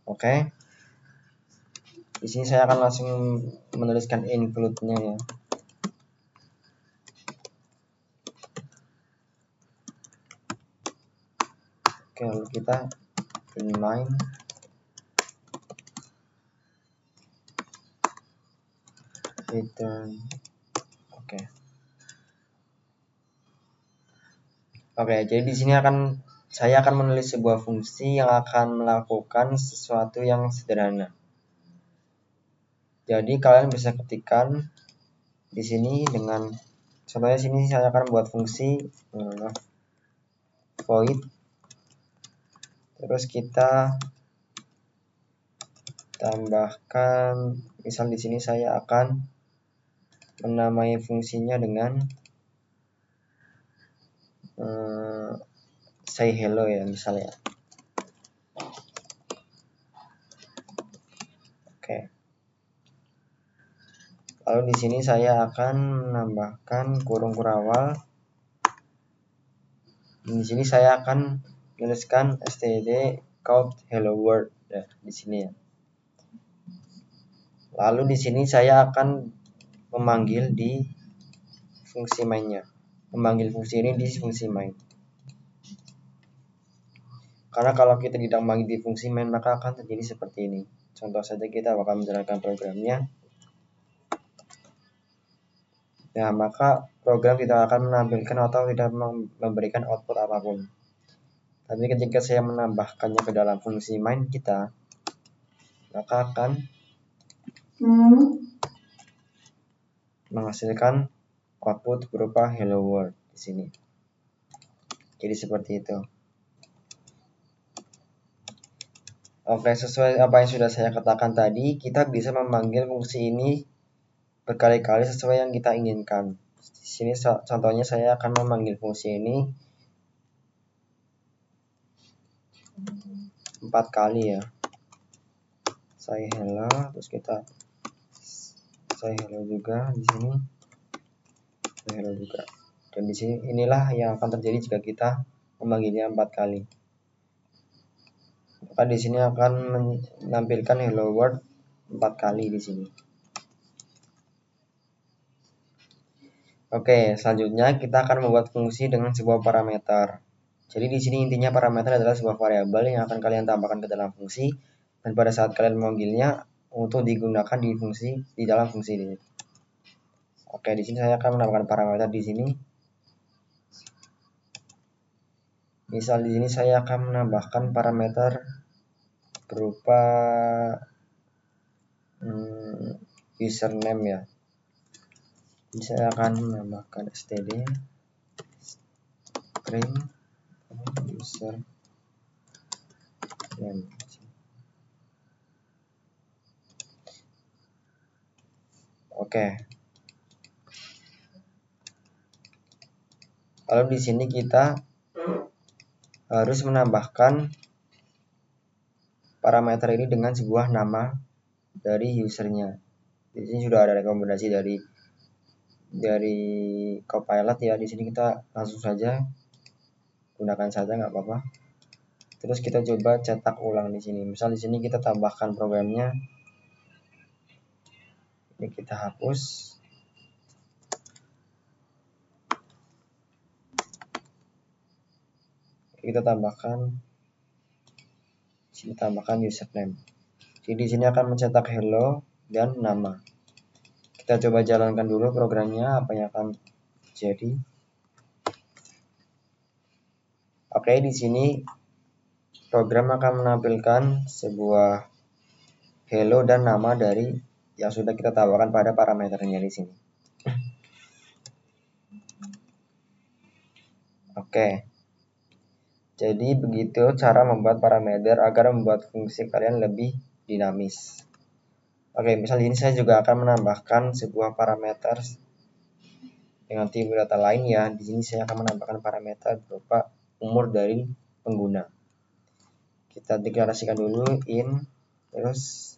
Oke. Di sini saya akan langsung menuliskan include-nya ya. Oke, lalu kita inline return. Oke, jadi di sini saya akan menulis sebuah fungsi yang akan melakukan sesuatu yang sederhana. Jadi kalian bisa ketikkan di sini dengan contohnya sini saya akan buat fungsi void, terus kita tambahkan, misal di sini saya akan menamai fungsinya dengan say hello ya misalnya. Oke. Lalu di sini saya akan menambahkan kurung kurawal. Di sini saya akan menuliskan std count hello world ya, di sini ya. Lalu di sini saya akan memanggil di fungsi mainnya. Memanggil fungsi ini di fungsi main. Karena kalau kita tidak memanggil di fungsi main maka akan terjadi seperti ini. Contoh saja kita akan menjalankan programnya. Nah, maka program tidak akan menampilkan atau tidak memberikan output apapun. Tapi ketika saya menambahkannya ke dalam fungsi main kita, maka akan menghasilkan output berupa hello world di sini. Jadi seperti itu. Oke, sesuai apa yang sudah saya katakan tadi, kita bisa memanggil fungsi ini berkali-kali sesuai yang kita inginkan. Di sini contohnya saya akan memanggil fungsi ini 4 kali ya. Say hello, terus kita say hello juga di sini. Say hello juga. Dan di sini inilah yang akan terjadi jika kita memanggilnya 4 kali. Maka di sini akan menampilkan hello world 4 kali di sini. Oke, selanjutnya kita akan membuat fungsi dengan sebuah parameter. Jadi di sini intinya parameter adalah sebuah variabel yang akan kalian tambahkan ke dalam fungsi dan pada saat kalian memanggilnya untuk digunakan di dalam fungsi ini. Oke, di sini saya akan menambahkan parameter di sini. Misal di sini saya akan menambahkan parameter berupa username ya. Jadi saya akan menambahkan std string username. Oke. Lalu di sini kita harus menambahkan parameter ini dengan sebuah nama dari usernya. Di sini sudah ada rekomendasi dari Copilot ya. Di sini kita langsung saja gunakan saja, nggak apa-apa. Terus kita coba cetak ulang di sini. Misal di sini kita tambahkan programnya. Ini kita hapus. Kita tambahkan username. Jadi di sini akan mencetak hello dan nama. Kita coba jalankan dulu programnya, apa yang akan terjadi. Oke, di sini program akan menampilkan sebuah hello dan nama dari yang sudah kita tambahkan pada parameternya di sini. Oke. Jadi begitu cara membuat parameter agar membuat fungsi kalian lebih dinamis. Oke, misal ini saya juga akan menambahkan sebuah parameter dengan tipe data lain ya. Di sini saya akan menambahkan parameter berupa umur dari pengguna. Kita deklarasikan dulu in terus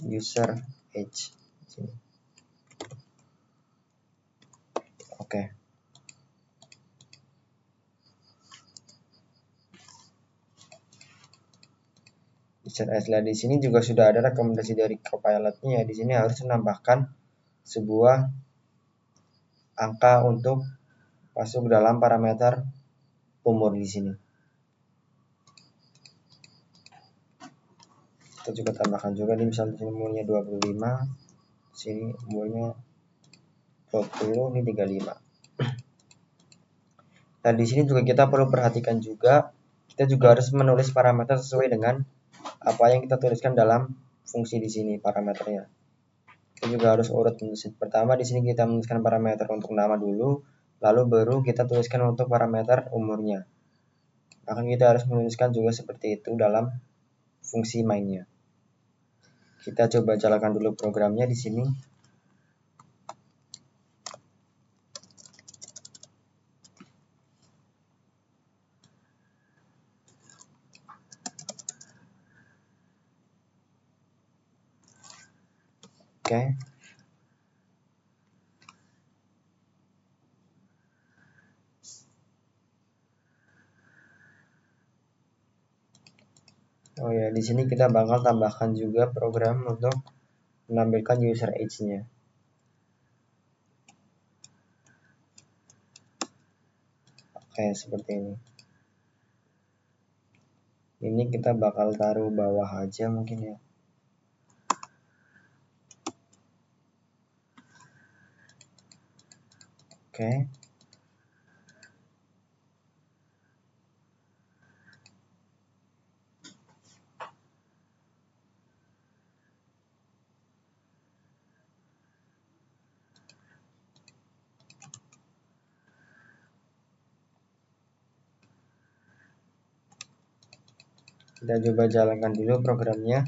user age. Sini. Oke. User age. Di sini juga sudah ada rekomendasi dari Copilot-nya. Di sini harus menambahkan sebuah angka untuk masuk dalam parameter umur di sini. Kita juga tambahkan juga di misalnya sini umurnya 25, sini umurnya 20, ini 35. Nah, di sini juga kita perlu perhatikan juga, kita juga harus menulis parameter sesuai dengan apa yang kita tuliskan dalam fungsi di sini parameternya. Kita juga harus urut menulis. Pertama di sini kita menuliskan parameter untuk nama dulu, lalu baru kita tuliskan untuk parameter umurnya. Maka kita harus menuliskan juga seperti itu dalam fungsi mainnya. Kita coba jalankan dulu programnya di sini. Oke. Oh ya, di sini kita bakal tambahkan juga program untuk menampilkan user age-nya. Oke, seperti ini. Ini kita bakal taruh bawah aja mungkin ya. Oke. Kita coba jalankan dulu programnya.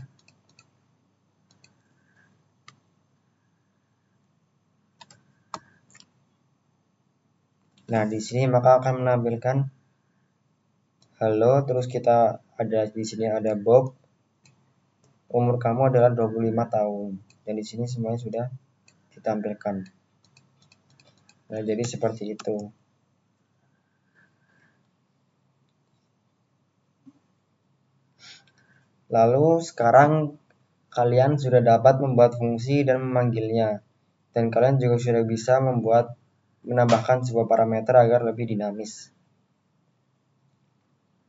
Nah, di sini maka akan menampilkan halo, terus kita ada di sini ada Bob. Umur kamu adalah 25 tahun. Dan di sini semuanya sudah ditampilkan. Nah, jadi seperti itu. Lalu sekarang kalian sudah dapat membuat fungsi dan memanggilnya. Dan kalian juga sudah bisa menambahkan sebuah parameter agar lebih dinamis.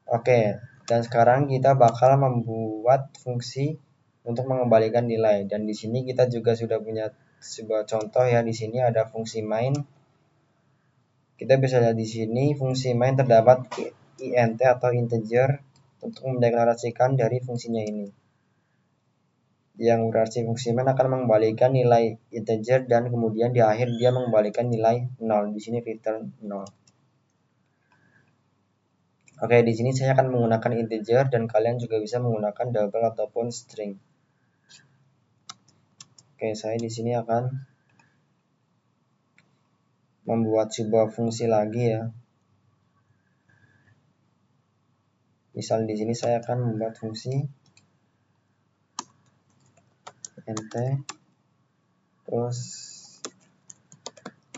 Oke, dan sekarang kita bakal membuat fungsi untuk mengembalikan nilai. Dan di sini kita juga sudah punya sebuah contoh ya. Di sini ada fungsi main. Kita bisa lihat di sini fungsi main terdapat int atau integer untuk mendeklarasikan dari fungsinya ini. Yang berarti fungsi main akan mengembalikan nilai integer dan kemudian di akhir dia mengembalikan nilai 0. Di sini return 0. Oke, di sini saya akan menggunakan integer dan kalian juga bisa menggunakan double ataupun string. Oke, saya di sini akan membuat sebuah fungsi lagi ya. Misal di sini saya akan membuat fungsi int terus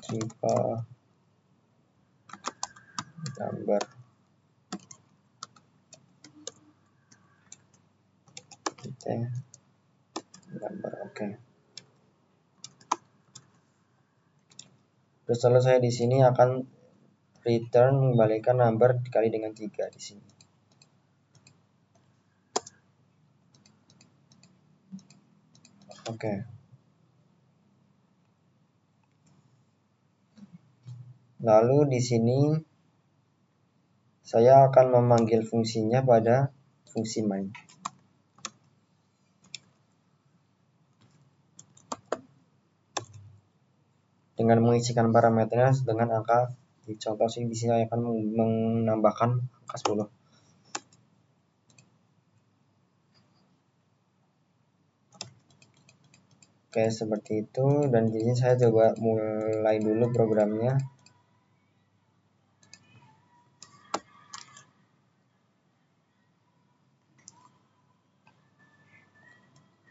triple number gambar. Oke. Terus lalu saya di sini akan return mengembalikan number dikali dengan 3 di sini. Oke. Lalu di sini saya akan memanggil fungsinya pada fungsi main. Dengan mengisikan parameternya dengan angka di contoh sini di sini saya akan menambahkan angka 10. Oke, seperti itu. Dan di sini saya coba mulai dulu programnya.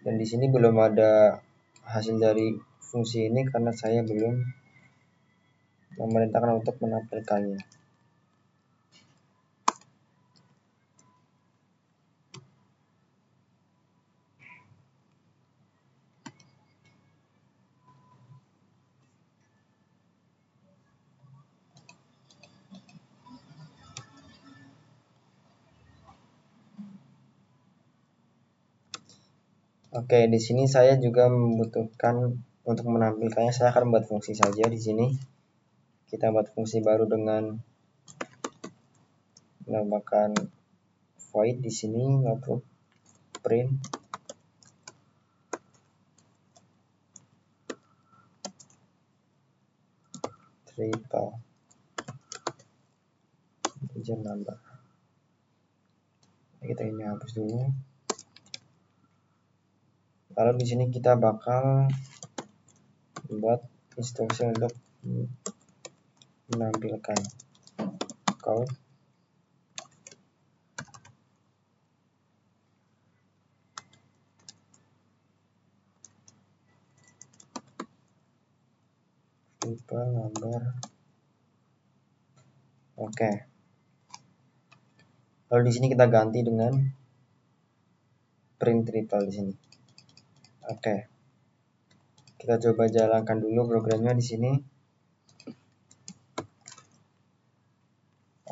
Dan di sini belum ada hasil dari fungsi ini karena saya belum memerintahkan untuk menampilkannya. Oke, di sini saya juga membutuhkan untuk menampilkannya. Saya akan buat fungsi saja di sini. Kita buat fungsi baru dengan menambahkan void di sini untuk print triple integer number. Kita ini hapus dulu. Lalu di sini kita bakal buat instruksi untuk menampilkan code triple number. Oke. Lalu di sini kita ganti dengan print triple di sini. Oke. Kita coba jalankan dulu programnya di sini.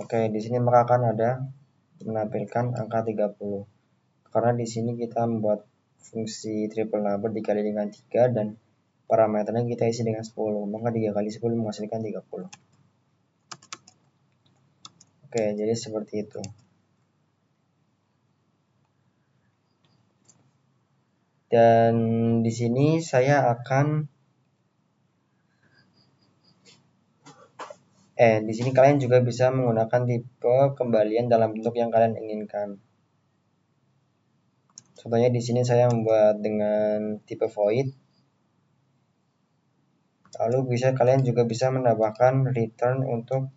Oke, di sini maka akan ada menampilkan angka 30. Karena di sini kita membuat fungsi triple number dikali dengan 3 dan parameternya kita isi dengan 10. Maka 3 kali 10 menghasilkan 30. Oke, jadi seperti itu. Dan di sini saya akan di sini kalian juga bisa menggunakan tipe kembalian dalam bentuk yang kalian inginkan. Contohnya di sini saya membuat dengan tipe void. Lalu kalian juga bisa menambahkan return untuk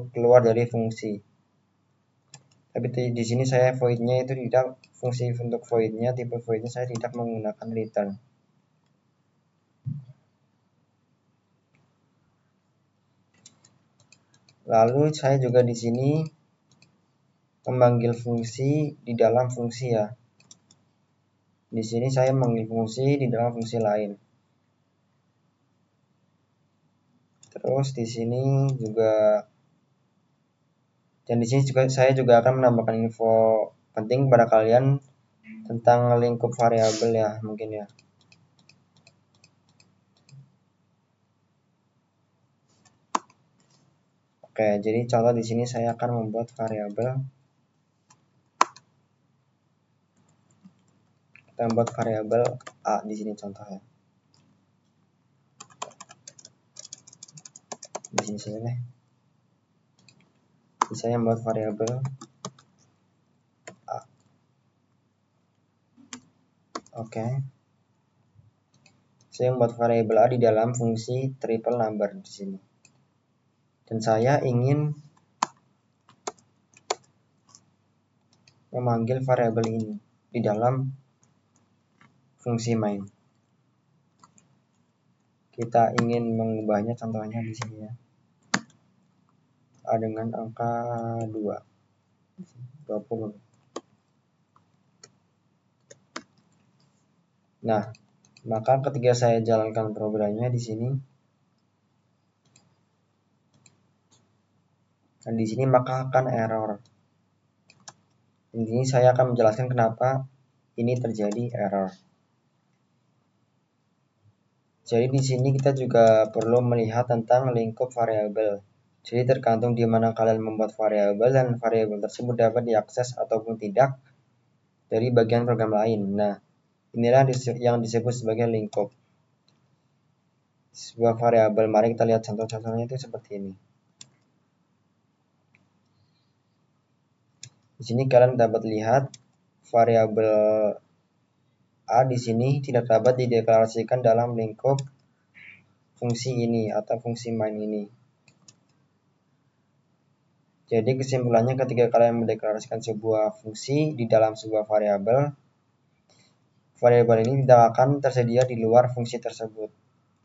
keluar dari fungsi. Tapi di sini saya void-nya itu tidak, fungsi untuk void-nya, tipe void-nya saya tidak menggunakan return. Lalu saya juga di sini memanggil fungsi di dalam fungsi ya. Di sini saya memanggil fungsi di dalam fungsi lain. Terus di sini juga, dan di sini juga saya juga akan menambahkan info penting pada kalian tentang lingkup variabel ya, mungkin ya. Oke, jadi contoh di sini saya akan membuat variabel. Kita membuat variabel A di sini contohnya. Di sini saja nih. Saya membuat variabel A. Oke. Saya membuat variabel A di dalam fungsi triple number di sini. Dan saya ingin memanggil variabel ini di dalam fungsi main. Kita ingin mengubahnya contohnya di sini ya. A dengan angka 20. Nah, maka ketika saya jalankan programnya di sini, dan di sini maka akan error. Dan di sini saya akan menjelaskan kenapa ini terjadi error. Jadi di sini kita juga perlu melihat tentang lingkup variabel. Jadi tergantung di mana kalian membuat variabel dan variabel tersebut dapat diakses ataupun tidak dari bagian program lain. Nah, inilah yang disebut sebagai lingkup. Sebuah variabel, mari kita lihat contoh-contohnya itu seperti ini. Di sini kalian dapat lihat variabel A di sini tidak dapat dideklarasikan dalam lingkup fungsi ini atau fungsi main ini. Jadi kesimpulannya ketika kalian mendeklarasikan sebuah fungsi di dalam sebuah variabel, variabel ini tidak akan tersedia di luar fungsi tersebut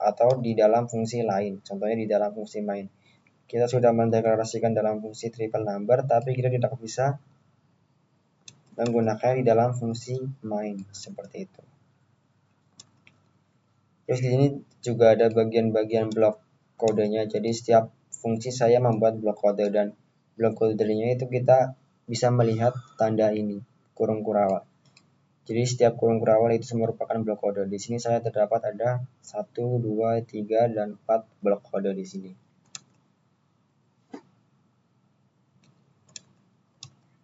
atau di dalam fungsi lain, contohnya di dalam fungsi main. Kita sudah mendeklarasikan dalam fungsi triple number, tapi kita tidak bisa menggunakannya di dalam fungsi main, seperti itu. Terus di sini juga ada bagian-bagian blok kodenya. Jadi setiap fungsi saya membuat blok kode, dan blok kodenya itu kita bisa melihat tanda ini, kurung kurawal. Jadi setiap kurung kurawal itu merupakan blok kode. Di sini saya terdapat ada 1, 2, 3, dan 4 blok kode di sini.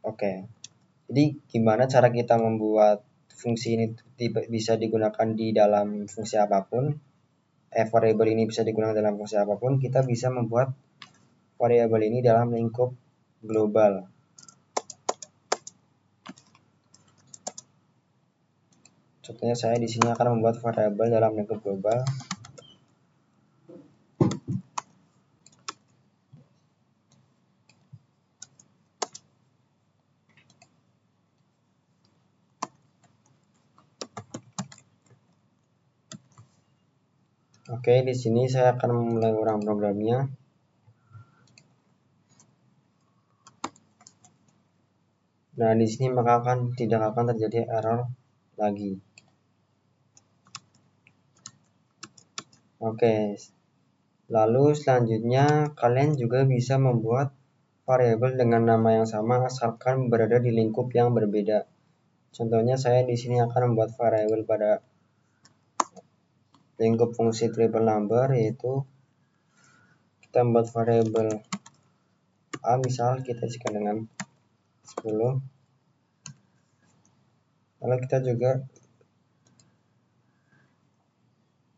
Oke. Jadi gimana cara kita membuat fungsi ini bisa digunakan di dalam fungsi apapun? Variabel ini bisa digunakan dalam fungsi apapun. Kita bisa membuat variabel ini dalam lingkup global. Contohnya saya di sini akan membuat variabel dalam lingkup global. Oke, di sini saya akan memulai ulang programnya. Nah, di sini maka tidak akan terjadi error lagi. Oke. Lalu selanjutnya kalian juga bisa membuat variabel dengan nama yang sama asalkan berada di lingkup yang berbeda. Contohnya saya di sini akan membuat variabel pada lingkup fungsi triple number, yaitu kita membuat variabel A, misal kita isikan dengan 10. Lalu kita juga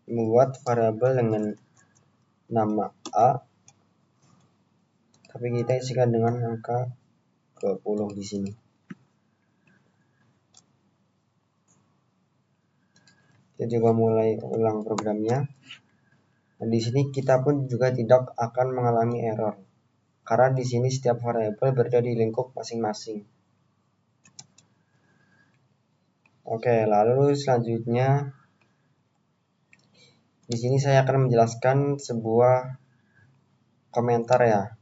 membuat variabel dengan nama A, tapi kita isikan dengan angka 20 di sini. Kita juga mulai ulang programnya. Dan di sini kita pun juga tidak akan mengalami error, karena di sini setiap variabel berada di lingkup masing-masing. Oke, lalu selanjutnya di sini saya akan menjelaskan sebuah komentar ya.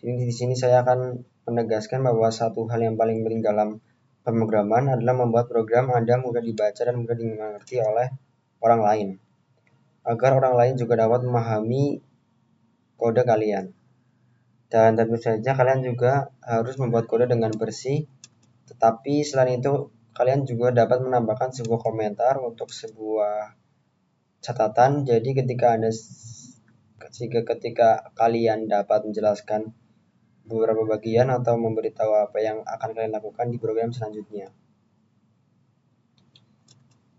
Di sini saya akan menegaskan bahwa satu hal yang paling penting dalam pemrograman adalah membuat program Anda mudah dibaca dan mudah dimengerti oleh orang lain, agar orang lain juga dapat memahami kode kalian. Dan tentu saja kalian juga harus membuat kode dengan bersih, tetapi selain itu kalian juga dapat menambahkan sebuah komentar untuk sebuah catatan. Jadi ketika kalian dapat menjelaskan beberapa bagian atau memberitahu apa yang akan kalian lakukan di program selanjutnya.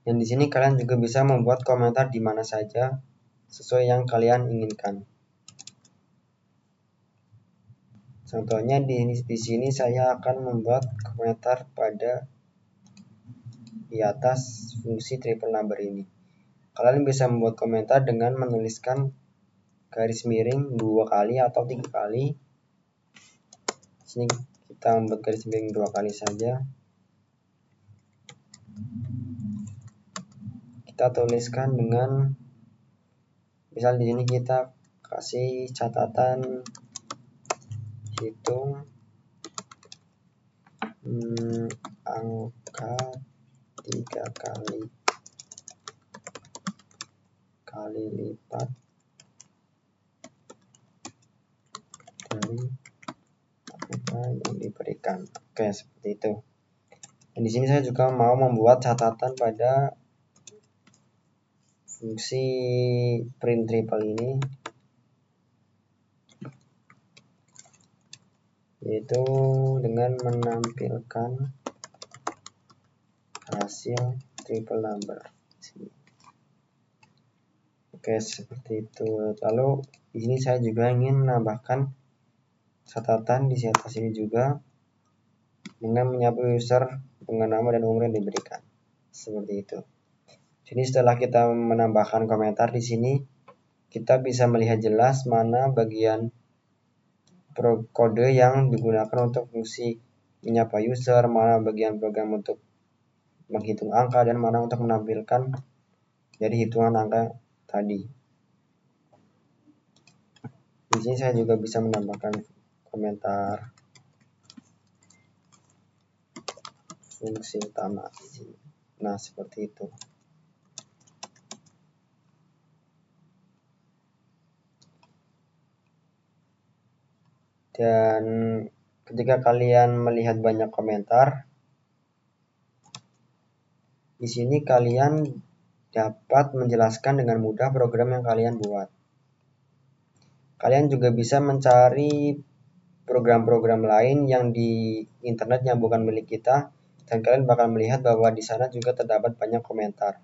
Dan di sini kalian juga bisa membuat komentar di mana saja sesuai yang kalian inginkan. Contohnya di sini saya akan membuat komentar pada di atas fungsi triple number ini. Kalian bisa membuat komentar dengan menuliskan garis miring 2 kali atau 3 kali. Di sini kita membuat garis miring 2 kali saja. Kita tuliskan dengan, misal di sini kita kasih catatan hitung angka 3 kali lipat dari angka yang diberikan. Oke, seperti itu. Dan di sini saya juga mau membuat catatan pada fungsi print triple ini, yaitu dengan menampilkan hasil triple number. Oke, seperti itu. Lalu di sini saya juga ingin menambahkan catatan di atas ini juga dengan menyapa user dengan nama dan umur yang diberikan. seperti itu. Jadi setelah kita menambahkan komentar di sini, kita bisa melihat jelas mana bagian kode yang digunakan untuk fungsi menyapa user, mana bagian program untuk menghitung angka, dan mana untuk menampilkan dari hitungan angka tadi. Di sini saya juga bisa menambahkan komentar fungsi utama di sini. Nah, seperti itu. Dan ketika kalian melihat banyak komentar, di sini kalian dapat menjelaskan dengan mudah program yang kalian buat. Kalian juga bisa mencari program-program lain yang di internet yang bukan milik kita, dan kalian bakal melihat bahwa di sana juga terdapat banyak komentar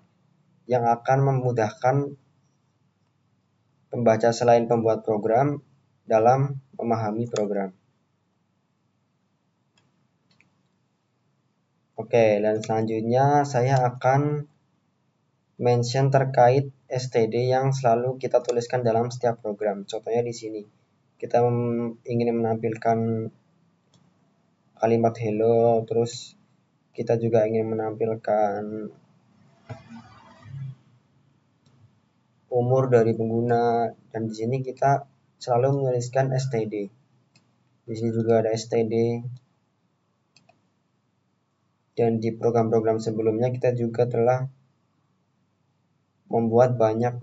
yang akan memudahkan pembaca selain pembuat program dalam memahami program. Oke, dan selanjutnya saya akan mention terkait std yang selalu kita tuliskan dalam setiap program. Contohnya di sini, kita ingin menampilkan kalimat hello, terus kita juga ingin menampilkan umur dari pengguna, dan di sini kita selalu menuliskan std. Di sini juga ada std. Dan di program-program sebelumnya kita juga telah membuat banyak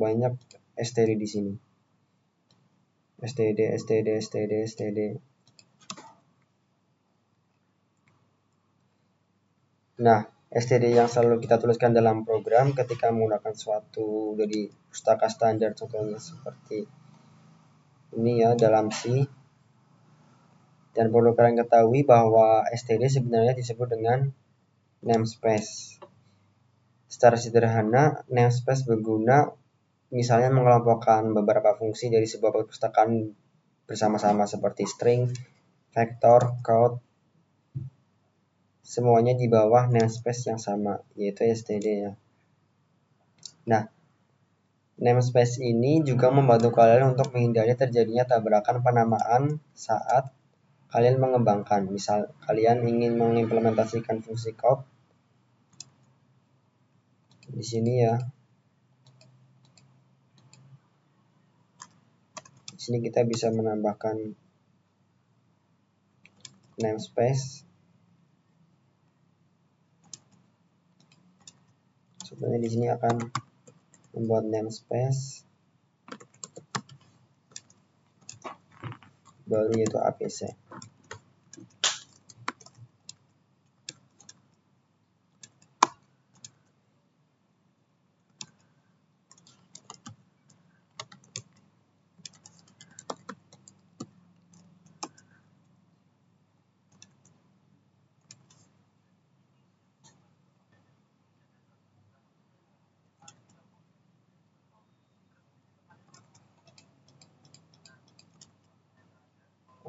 std di sini. std. Nah, std yang selalu kita tuliskan dalam program ketika menggunakan suatu dari pustaka standar, contohnya seperti ini ya, dalam C. Dan perlu kalian ketahui bahwa std sebenarnya disebut dengan namespace. Secara sederhana, namespace berguna misalnya mengelompokkan beberapa fungsi dari sebuah perpustakaan bersama-sama seperti string, vektor, count, semuanya di bawah namespace yang sama, yaitu std ya. Nah, namespace ini juga membantu kalian untuk menghindari terjadinya tabrakan penamaan saat kalian mengembangkan. Misal kalian ingin mengimplementasikan fungsi count di sini ya. Di sini kita bisa menambahkan namespace. Sebenarnya di sini akan membuat namespace baru, yaitu APC.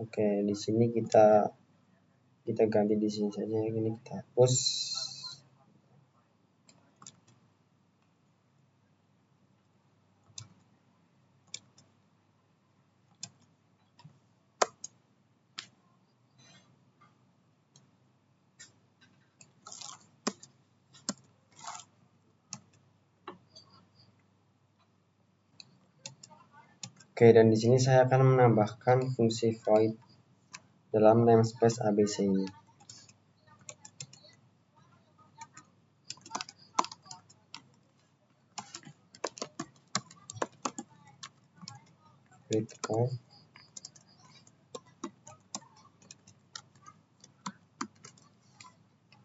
Oke, di sini kita ganti di sini saja, ini kita hapus. Oke, dan di sini saya akan menambahkan fungsi void dalam namespace ABC ini.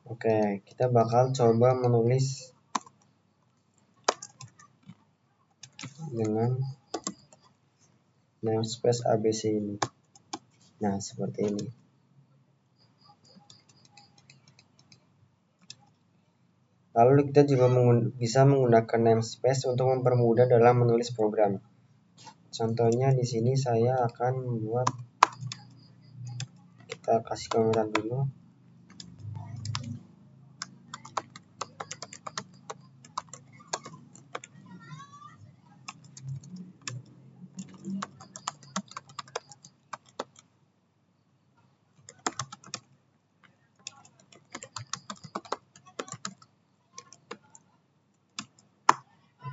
Oke, kita bakal coba menulis dengan namespace ABC ini. Nah, seperti ini. Lalu kita juga bisa menggunakan namespace untuk mempermudah dalam menulis program. Contohnya di sini saya akan membuat, kita kasih komentar dulu.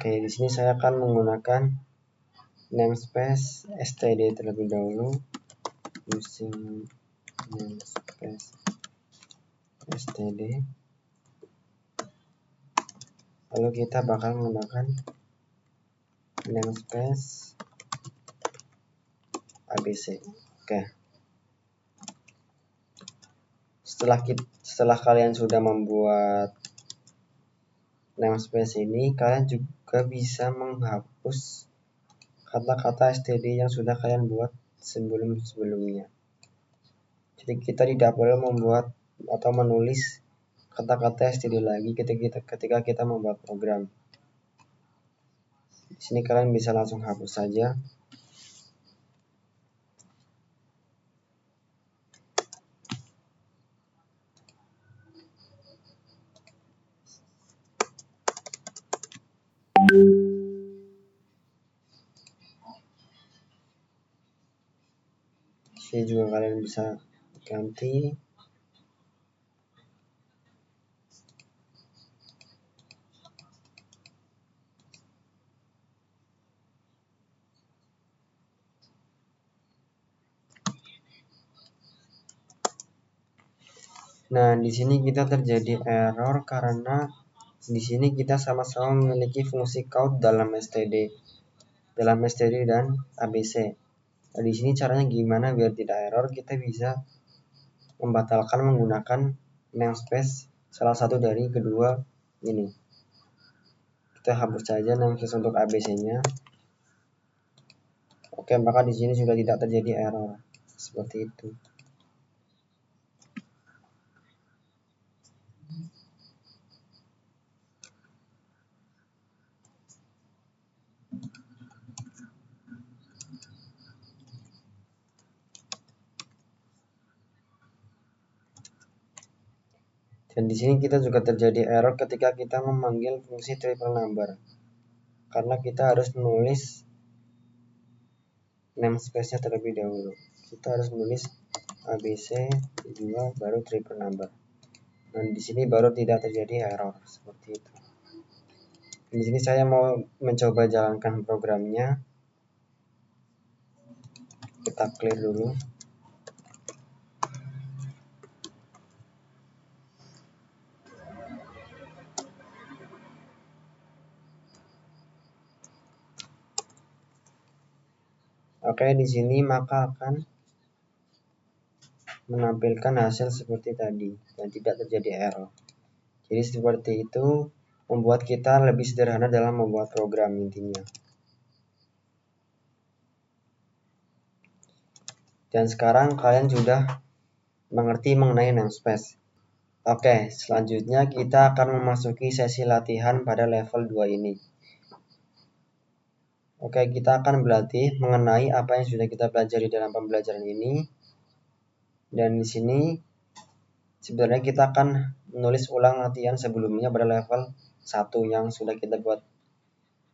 Oke, di sini saya akan menggunakan namespace std terlebih dahulu, using namespace std. Lalu kita bakal menggunakan namespace abc. Oke. Setelah kalian sudah membuat namespace ini, kalian juga bisa menghapus kata-kata std yang sudah kalian buat sebelumnya. Jadi kita tidak perlu membuat atau menulis kata-kata std lagi ketika kita membuat program. Di sini kalian bisa langsung hapus saja. Di sini juga kalian bisa ganti. Nah, di sini kita terjadi error karena di sini kita sama-sama memiliki fungsi count dalam std dan abc. Nah, di sini caranya gimana biar tidak error? Kita bisa membatalkan menggunakan namespace salah satu dari kedua ini. Kita hapus saja namespace untuk abc-nya. Oke, maka di sini sudah tidak terjadi error. Seperti itu. Dan di sini kita juga terjadi error ketika kita memanggil fungsi triple number. Karena kita harus menulis namespace-nya terlebih dahulu. Kita harus menulis abc 2 baru triple number. Dan di sini baru tidak terjadi error seperti itu. Di sini saya mau mencoba jalankan programnya. Kita clear dulu. Oke, di sini maka akan menampilkan hasil seperti tadi dan tidak terjadi error. Jadi seperti itu membuat kita lebih sederhana dalam membuat program intinya. Dan sekarang kalian sudah mengerti mengenai namespace. Oke, selanjutnya kita akan memasuki sesi latihan pada level 2 ini. Oke, kita akan berlatih mengenai apa yang sudah kita pelajari dalam pembelajaran ini. Dan di sini sebenarnya kita akan menulis ulang latihan sebelumnya pada level 1 yang sudah kita buat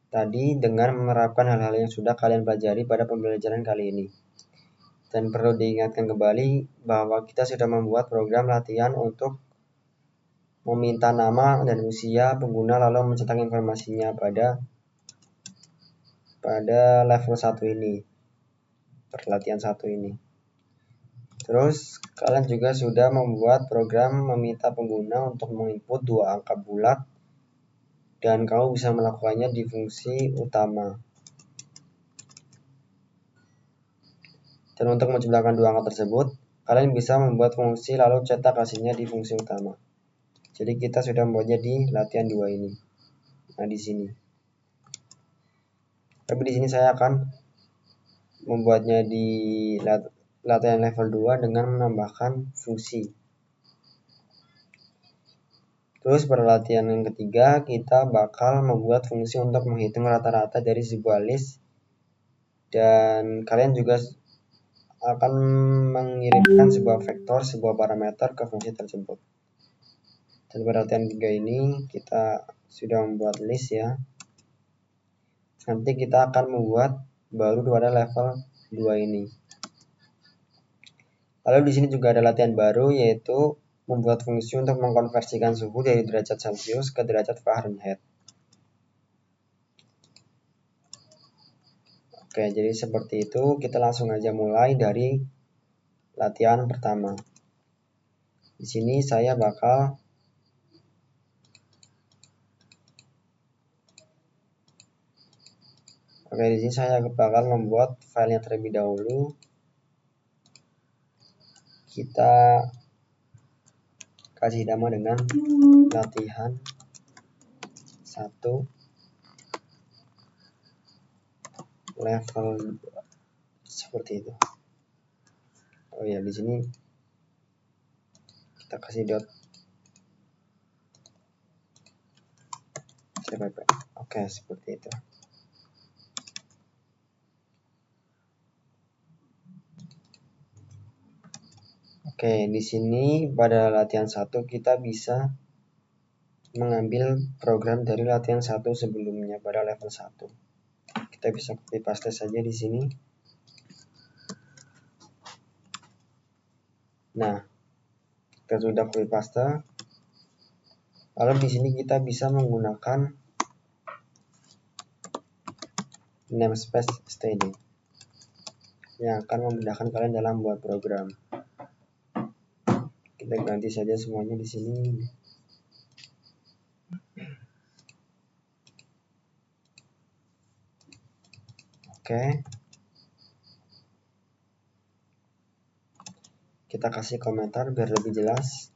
tadi dengan menerapkan hal-hal yang sudah kalian pelajari pada pembelajaran kali ini. Dan perlu diingatkan kembali bahwa kita sudah membuat program latihan untuk meminta nama dan usia pengguna lalu mencetak informasinya pada level 1 ini, perlatihan 1 ini. Terus kalian juga sudah membuat program meminta pengguna untuk menginput 2 angka bulat dan kamu bisa melakukannya di fungsi utama. Dan untuk menjumlahkan 2 angka tersebut, kalian bisa membuat fungsi lalu cetak hasilnya di fungsi utama. Jadi kita sudah membuatnya di latihan 2 ini. Nah, di sini. Tapi di sini saya akan membuatnya di latihan level 2 dengan menambahkan fungsi. Terus pada latihan yang ketiga, kita bakal membuat fungsi untuk menghitung rata-rata dari sebuah list. Dan kalian juga akan mengirimkan sebuah vektor, sebuah parameter ke fungsi tersebut. Dan pada latihan 3 ini, kita sudah membuat list ya. Nanti kita akan membuat baru pada level 2 ini. Lalu di sini juga ada latihan baru, yaitu membuat fungsi untuk mengkonversikan suhu dari derajat Celcius ke derajat Fahrenheit. Oke, jadi seperti itu. Kita langsung aja mulai dari latihan pertama. Di sini saya bakal membuat filenya terlebih dahulu. Kita kasih nama dengan latihan 1 level 2 seperti itu. Oh ya, di sini kita kasih dot cpp. Oke, seperti itu. Oke, di sini pada latihan 1 kita bisa mengambil program dari latihan 1 sebelumnya pada level 1. Kita bisa copy paste saja di sini. Nah, kita sudah copy paste. Lalu di sini kita bisa menggunakan namespace std yang akan memudahkan kalian dalam membuat program. Kita ganti saja semuanya di sini. Oke. Kita kasih komentar biar lebih jelas.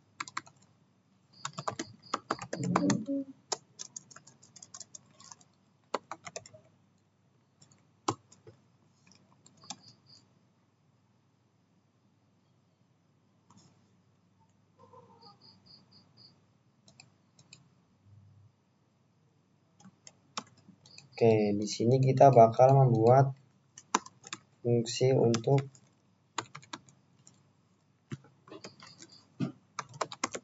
Oke, di sini kita bakal membuat fungsi untuk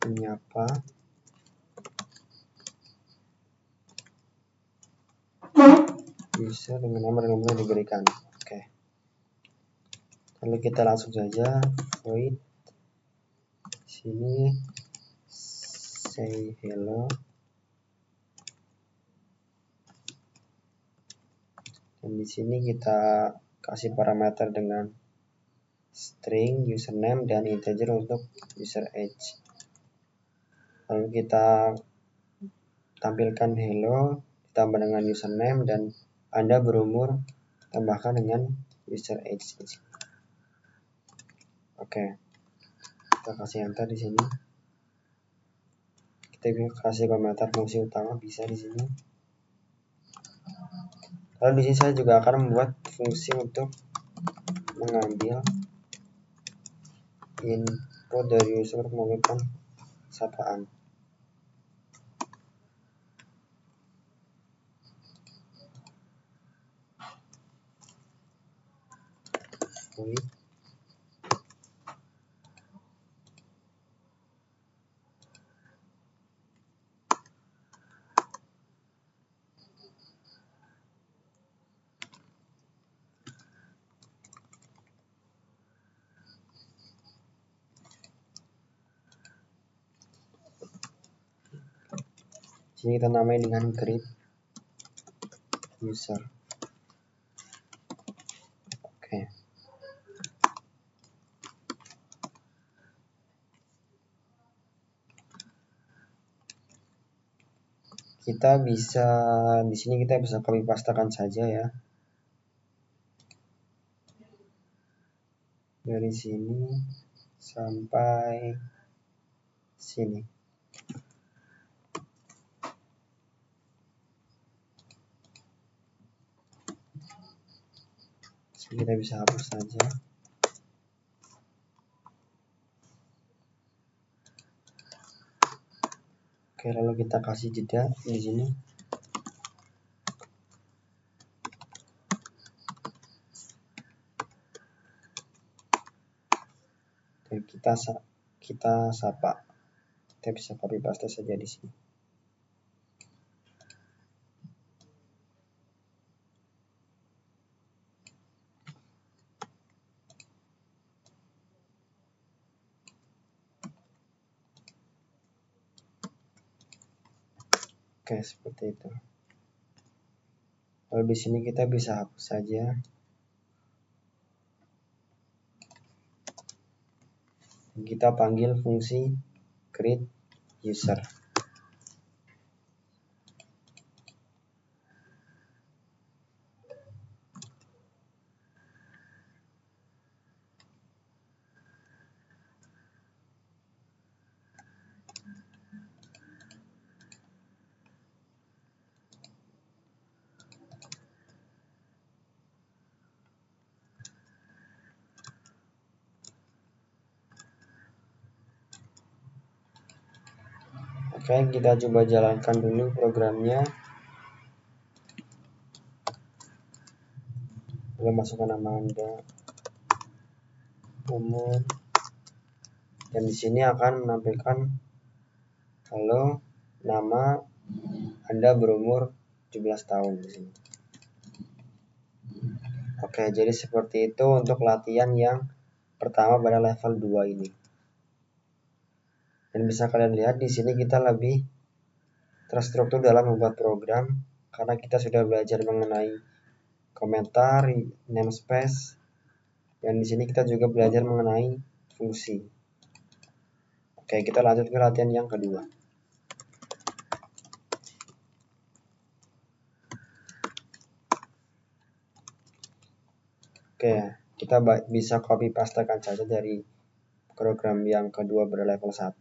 menyapa user dengan nomor yang diberikan. Oke. Lalu kita langsung saja void sini say hello. Dan di sini kita kasih parameter dengan string username dan integer untuk user age. Lalu kita tampilkan hello ditambah dengan username dan Anda berumur tambahkan dengan user age. Oke. Kita kasih enter di sini. Kita kasih komentar fungsi utama bisa di sini. Lalu di sini saya juga akan membuat fungsi untuk mengambil input dari user untuk melakukan sapaan. Void sini kita namai dengan greet user. Oke. Kita bisa di sini kita bisa copy pastekan saja ya. Dari sini sampai sini. Kita bisa hapus saja. Oke, lalu kita kasih jeda di sini. Dan kita sapa. Kita bisa copy paste saja di sini. Oke, seperti itu. Lalu di sini kita bisa hapus saja. Kita panggil fungsi create user. Oke, kita coba jalankan dulu programnya. Lalu masukkan nama Anda, umur, dan di sini akan menampilkan kalau nama Anda berumur 17 tahun di sini. Oke, jadi seperti itu untuk latihan yang pertama pada level 2 ini. Dan bisa kalian lihat di sini kita lebih terstruktur dalam membuat program karena kita sudah belajar mengenai komentar, namespace, dan di sini kita juga belajar mengenai fungsi. Oke, kita lanjut ke latihan yang kedua. Oke, kita bisa copy pastekan saja dari program yang kedua pada level 1.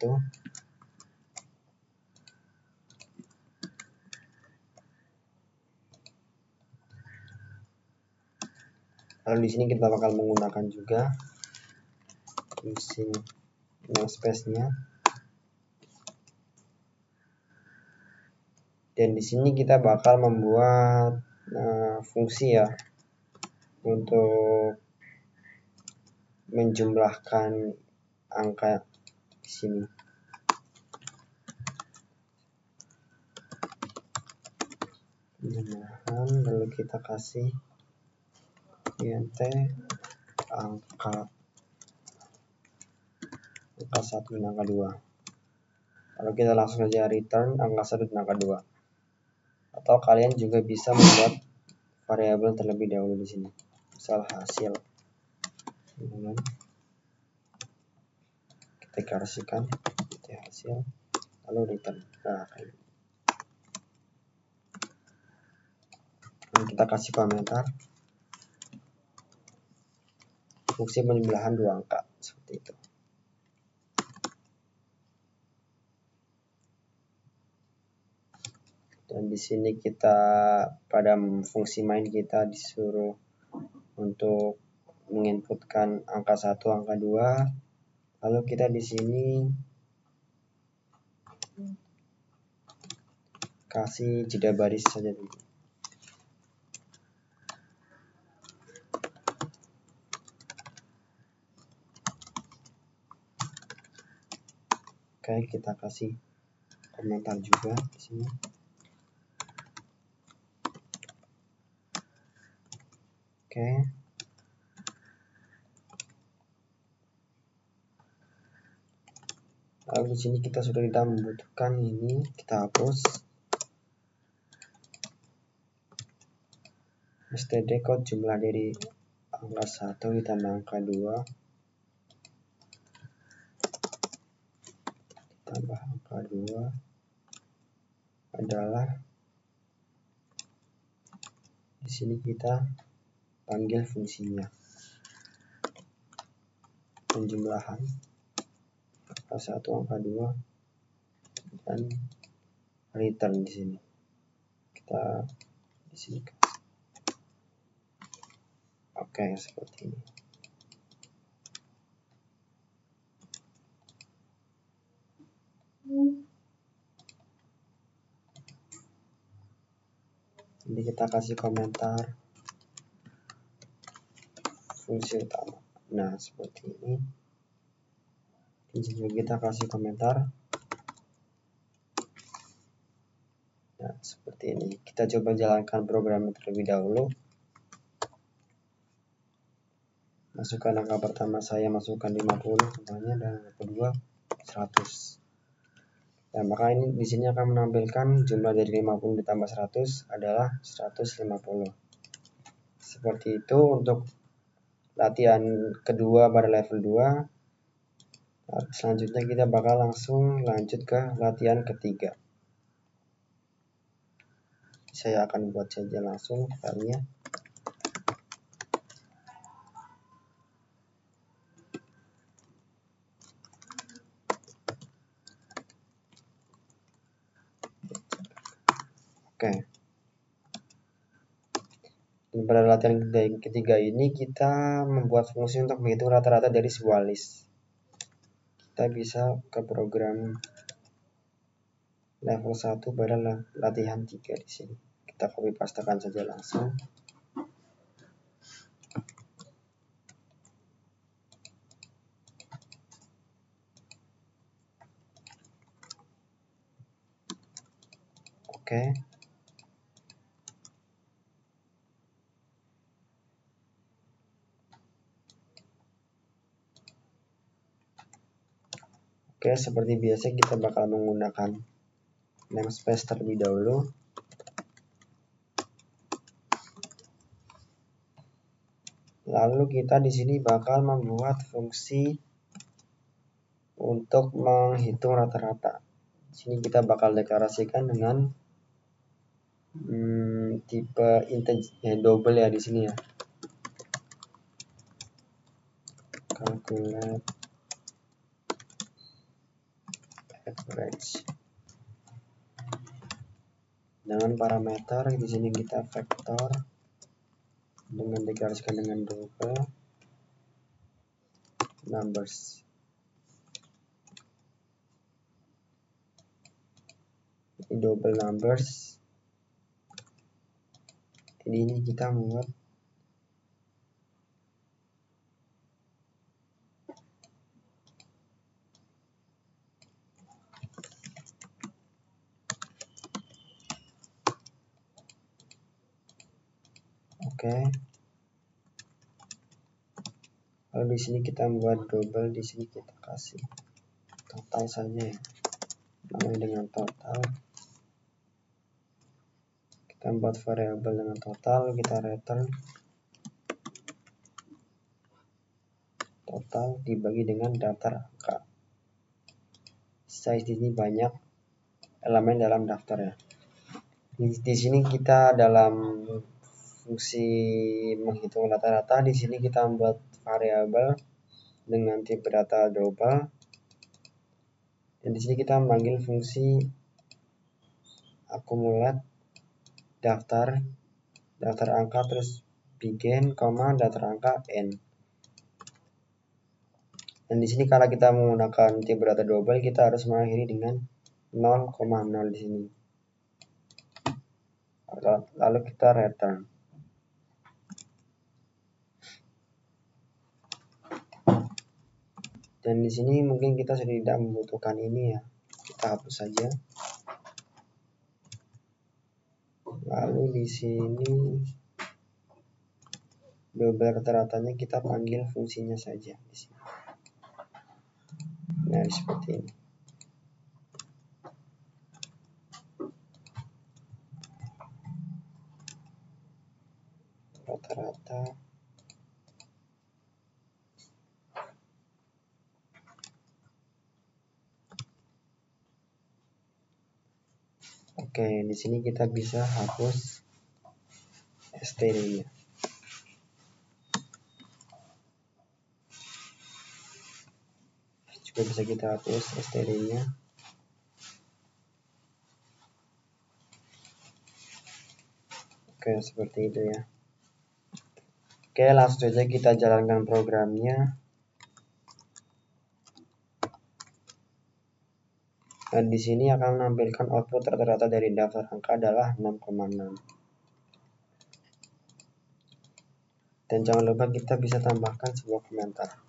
Lalu di sini kita bakal menggunakan juga using namespace-nya. Dan di sini kita bakal membuat fungsi ya untuk menjumlahkan angka di sini. Penjumlahan, lalu kita kasih int angka 1 dan angka 2. Lalu kita langsung saja return angka 1 dan angka 2. Atau kalian juga bisa membuat variabel terlebih dahulu di sini. Misal hasil. Kita kasihkan hasil lalu return. Nah, kita kasih komentar fungsi penjumlahan 2 angka seperti itu. Dan di sini kita pada fungsi main kita disuruh untuk menginputkan angka 1, angka 2. Lalu kita di sini kasih jeda baris saja dulu. Oke, kita kasih komentar juga di sini. Oke. Lalu di sini kita sudah tidak membutuhkan ini, kita hapus. std code jumlah dari angka 1 ditambah angka 2 ditambah angka 2 adalah di sini kita panggil fungsinya penjumlahan angka 1, angka 2 dan return di sini. Kita di sini. Oke, seperti ini. Jadi kita kasih komentar fungsi utama. Nah, seperti ini. Di sini juga kita kasih komentar. Nah, seperti ini. Kita coba jalankan program terlebih dahulu. Masukkan angka pertama, saya masukkan 50 contohnya, dan angka kedua 100. Nah, maka ini di sini akan menampilkan jumlah dari 50 ditambah 100 adalah 150. Seperti itu untuk latihan kedua pada level 2. Nah, selanjutnya kita bakal langsung lanjut ke latihan ketiga. Saya akan buat saja langsung filenya. Oke. Dan pada latihan ketiga ini kita membuat fungsi untuk menghitung rata-rata dari sebuah list. Kita bisa ke program level 1 pada latihan 3 di sini. Kita copy pastekan saja langsung. Oke. Oke, seperti biasa kita bakal menggunakan namespace terlebih dahulu. Lalu kita di sini bakal membuat fungsi untuk menghitung rata-rata. Di sini kita bakal deklarasikan dengan tipe integer double ya di sini ya. Calculate average. Dengan parameter di sini kita vektor dengan deklarasikan dengan double numbers. Ini double numbers. Ini kita membuat oke. Lalu di sini kita membuat double, di sini kita kasih total saja ya. Namanya dengan total. Kita buat variabel dengan total, kita return total dibagi dengan daftar angka. Size ini banyak elemen dalam daftar ya. Di sini kita dalam fungsi menghitung rata-rata, di sini kita membuat variabel dengan tipe data double. Dan di sini kita memanggil fungsi accumulate daftar angka terus begin, daftar angka n. Dan di sini kalau kita menggunakan tipe data double, kita harus mengakhiri dengan 0,0 di sini. Lalu kita return. Dan di sini mungkin kita sudah tidak membutuhkan ini ya. Kita hapus saja. Lalu di sini double rata-ratanya kita panggil fungsinya saja di sini. Nah, seperti ini. Rata-rata. Oke, di sini kita bisa hapus std-nya. Juga bisa kita hapus std-nya. Oke, seperti itu ya. Oke, langsung saja kita jalankan programnya. Dan di sini akan menampilkan output rata-rata dari daftar angka adalah 6,6. Dan jangan lupa kita bisa tambahkan sebuah komentar.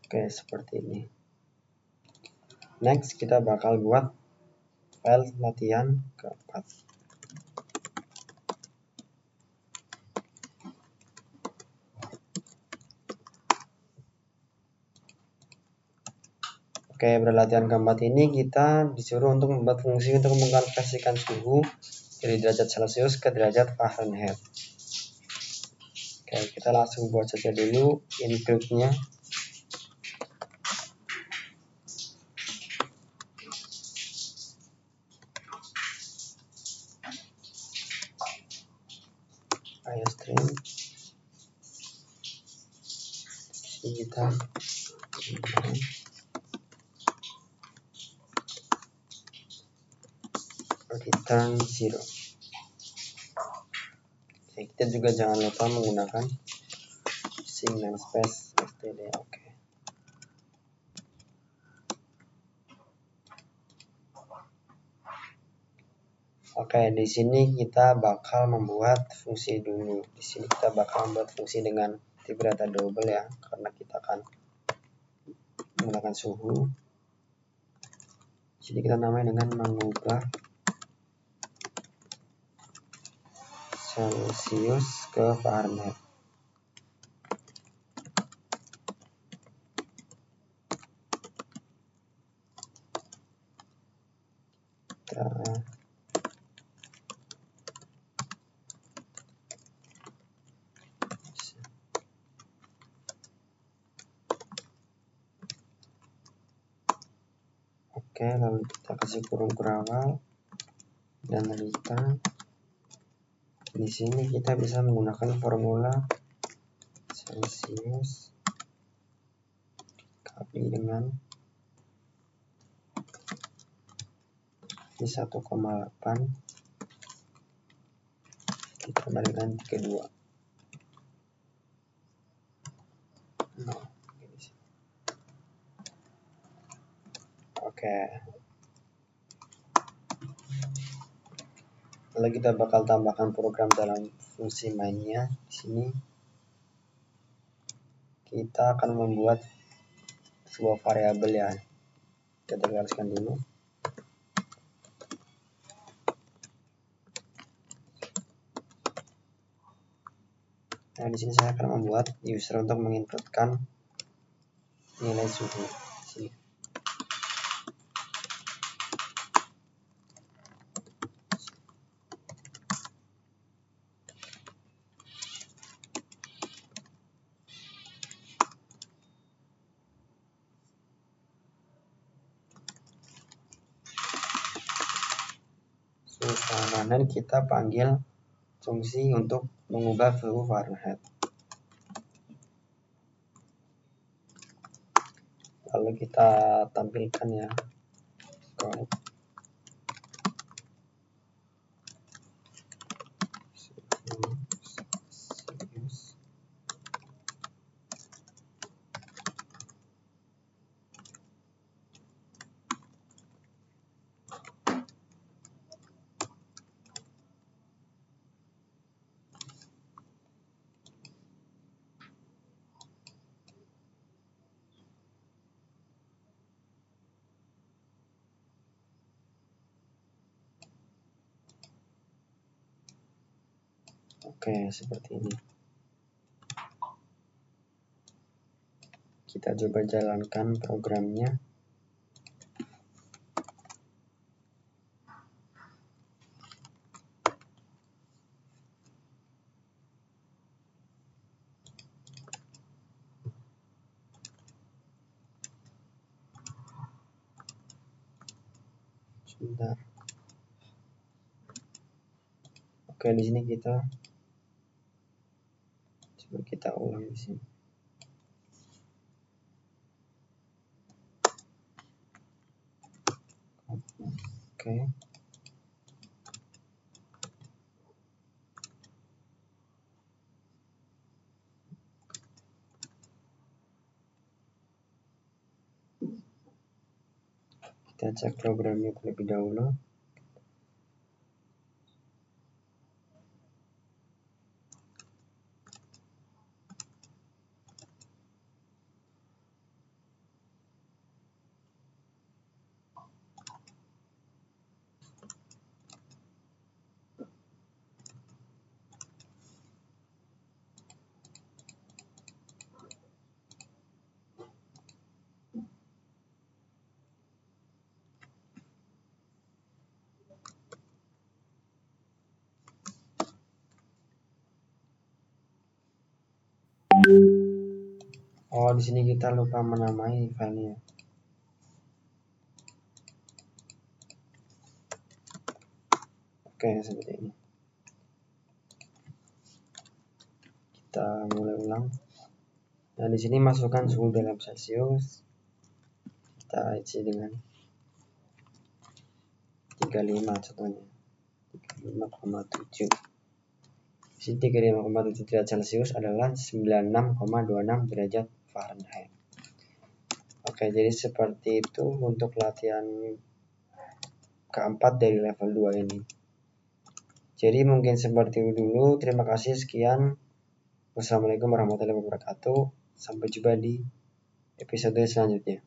Oke, seperti ini. Next, kita bakal buat file latihan keempat. Oke, pada latihan keempat ini kita disuruh untuk membuat fungsi untuk mengkonversikan suhu dari derajat Celcius ke derajat Fahrenheit. Oke, kita langsung buat saja dulu include-nya. IOStream. Ini kita return 0. Oke, kita juga jangan lupa menggunakan string namespace std. Oke, di sini kita bakal membuat fungsi dulu. Di sini kita bakal membuat fungsi dengan tipe data double ya, karena kita akan menggunakan suhu. Di sini kita namai dengan mengubah Celcius ke Fahrenheit. Oke, lalu kita kasih kurung awal dan return. Di sini kita bisa menggunakan formula Celcius dikali dengan 1,8 ditambah dengan 32. Oke. Lalu kita bakal tambahkan program dalam fungsi mainnya. Di sini kita akan membuat sebuah variabel ya. Kita gariskan dulu. Nah, di sini saya akan membuat user untuk menginputkan nilai suhu. Sini. Dan kita panggil fungsi untuk mengubah suhu Fahrenheit. Lalu kita tampilkan ya code. Oke, seperti ini. Kita coba jalankan programnya. Sebentar. Oke, di sini kita coba kita ulang di sini. Oke. Kita cek programnya terlebih dahulu. Oh, di sini kita lupa menamai filenya. Oke, seperti ini. Kita mulai ulang. Nah, di sini masukkan suhu dalam Celcius. Kita isi dengan 35 contohnya. 35,7. Di sini 35,7 derajat Celcius adalah 96,26 derajat Fahrenheit. Oke, jadi seperti itu untuk latihan keempat dari level 2 ini. Jadi mungkin seperti itu dulu. Terima kasih, sekian. Wassalamualaikum warahmatullahi wabarakatuh. Sampai jumpa di episode selanjutnya.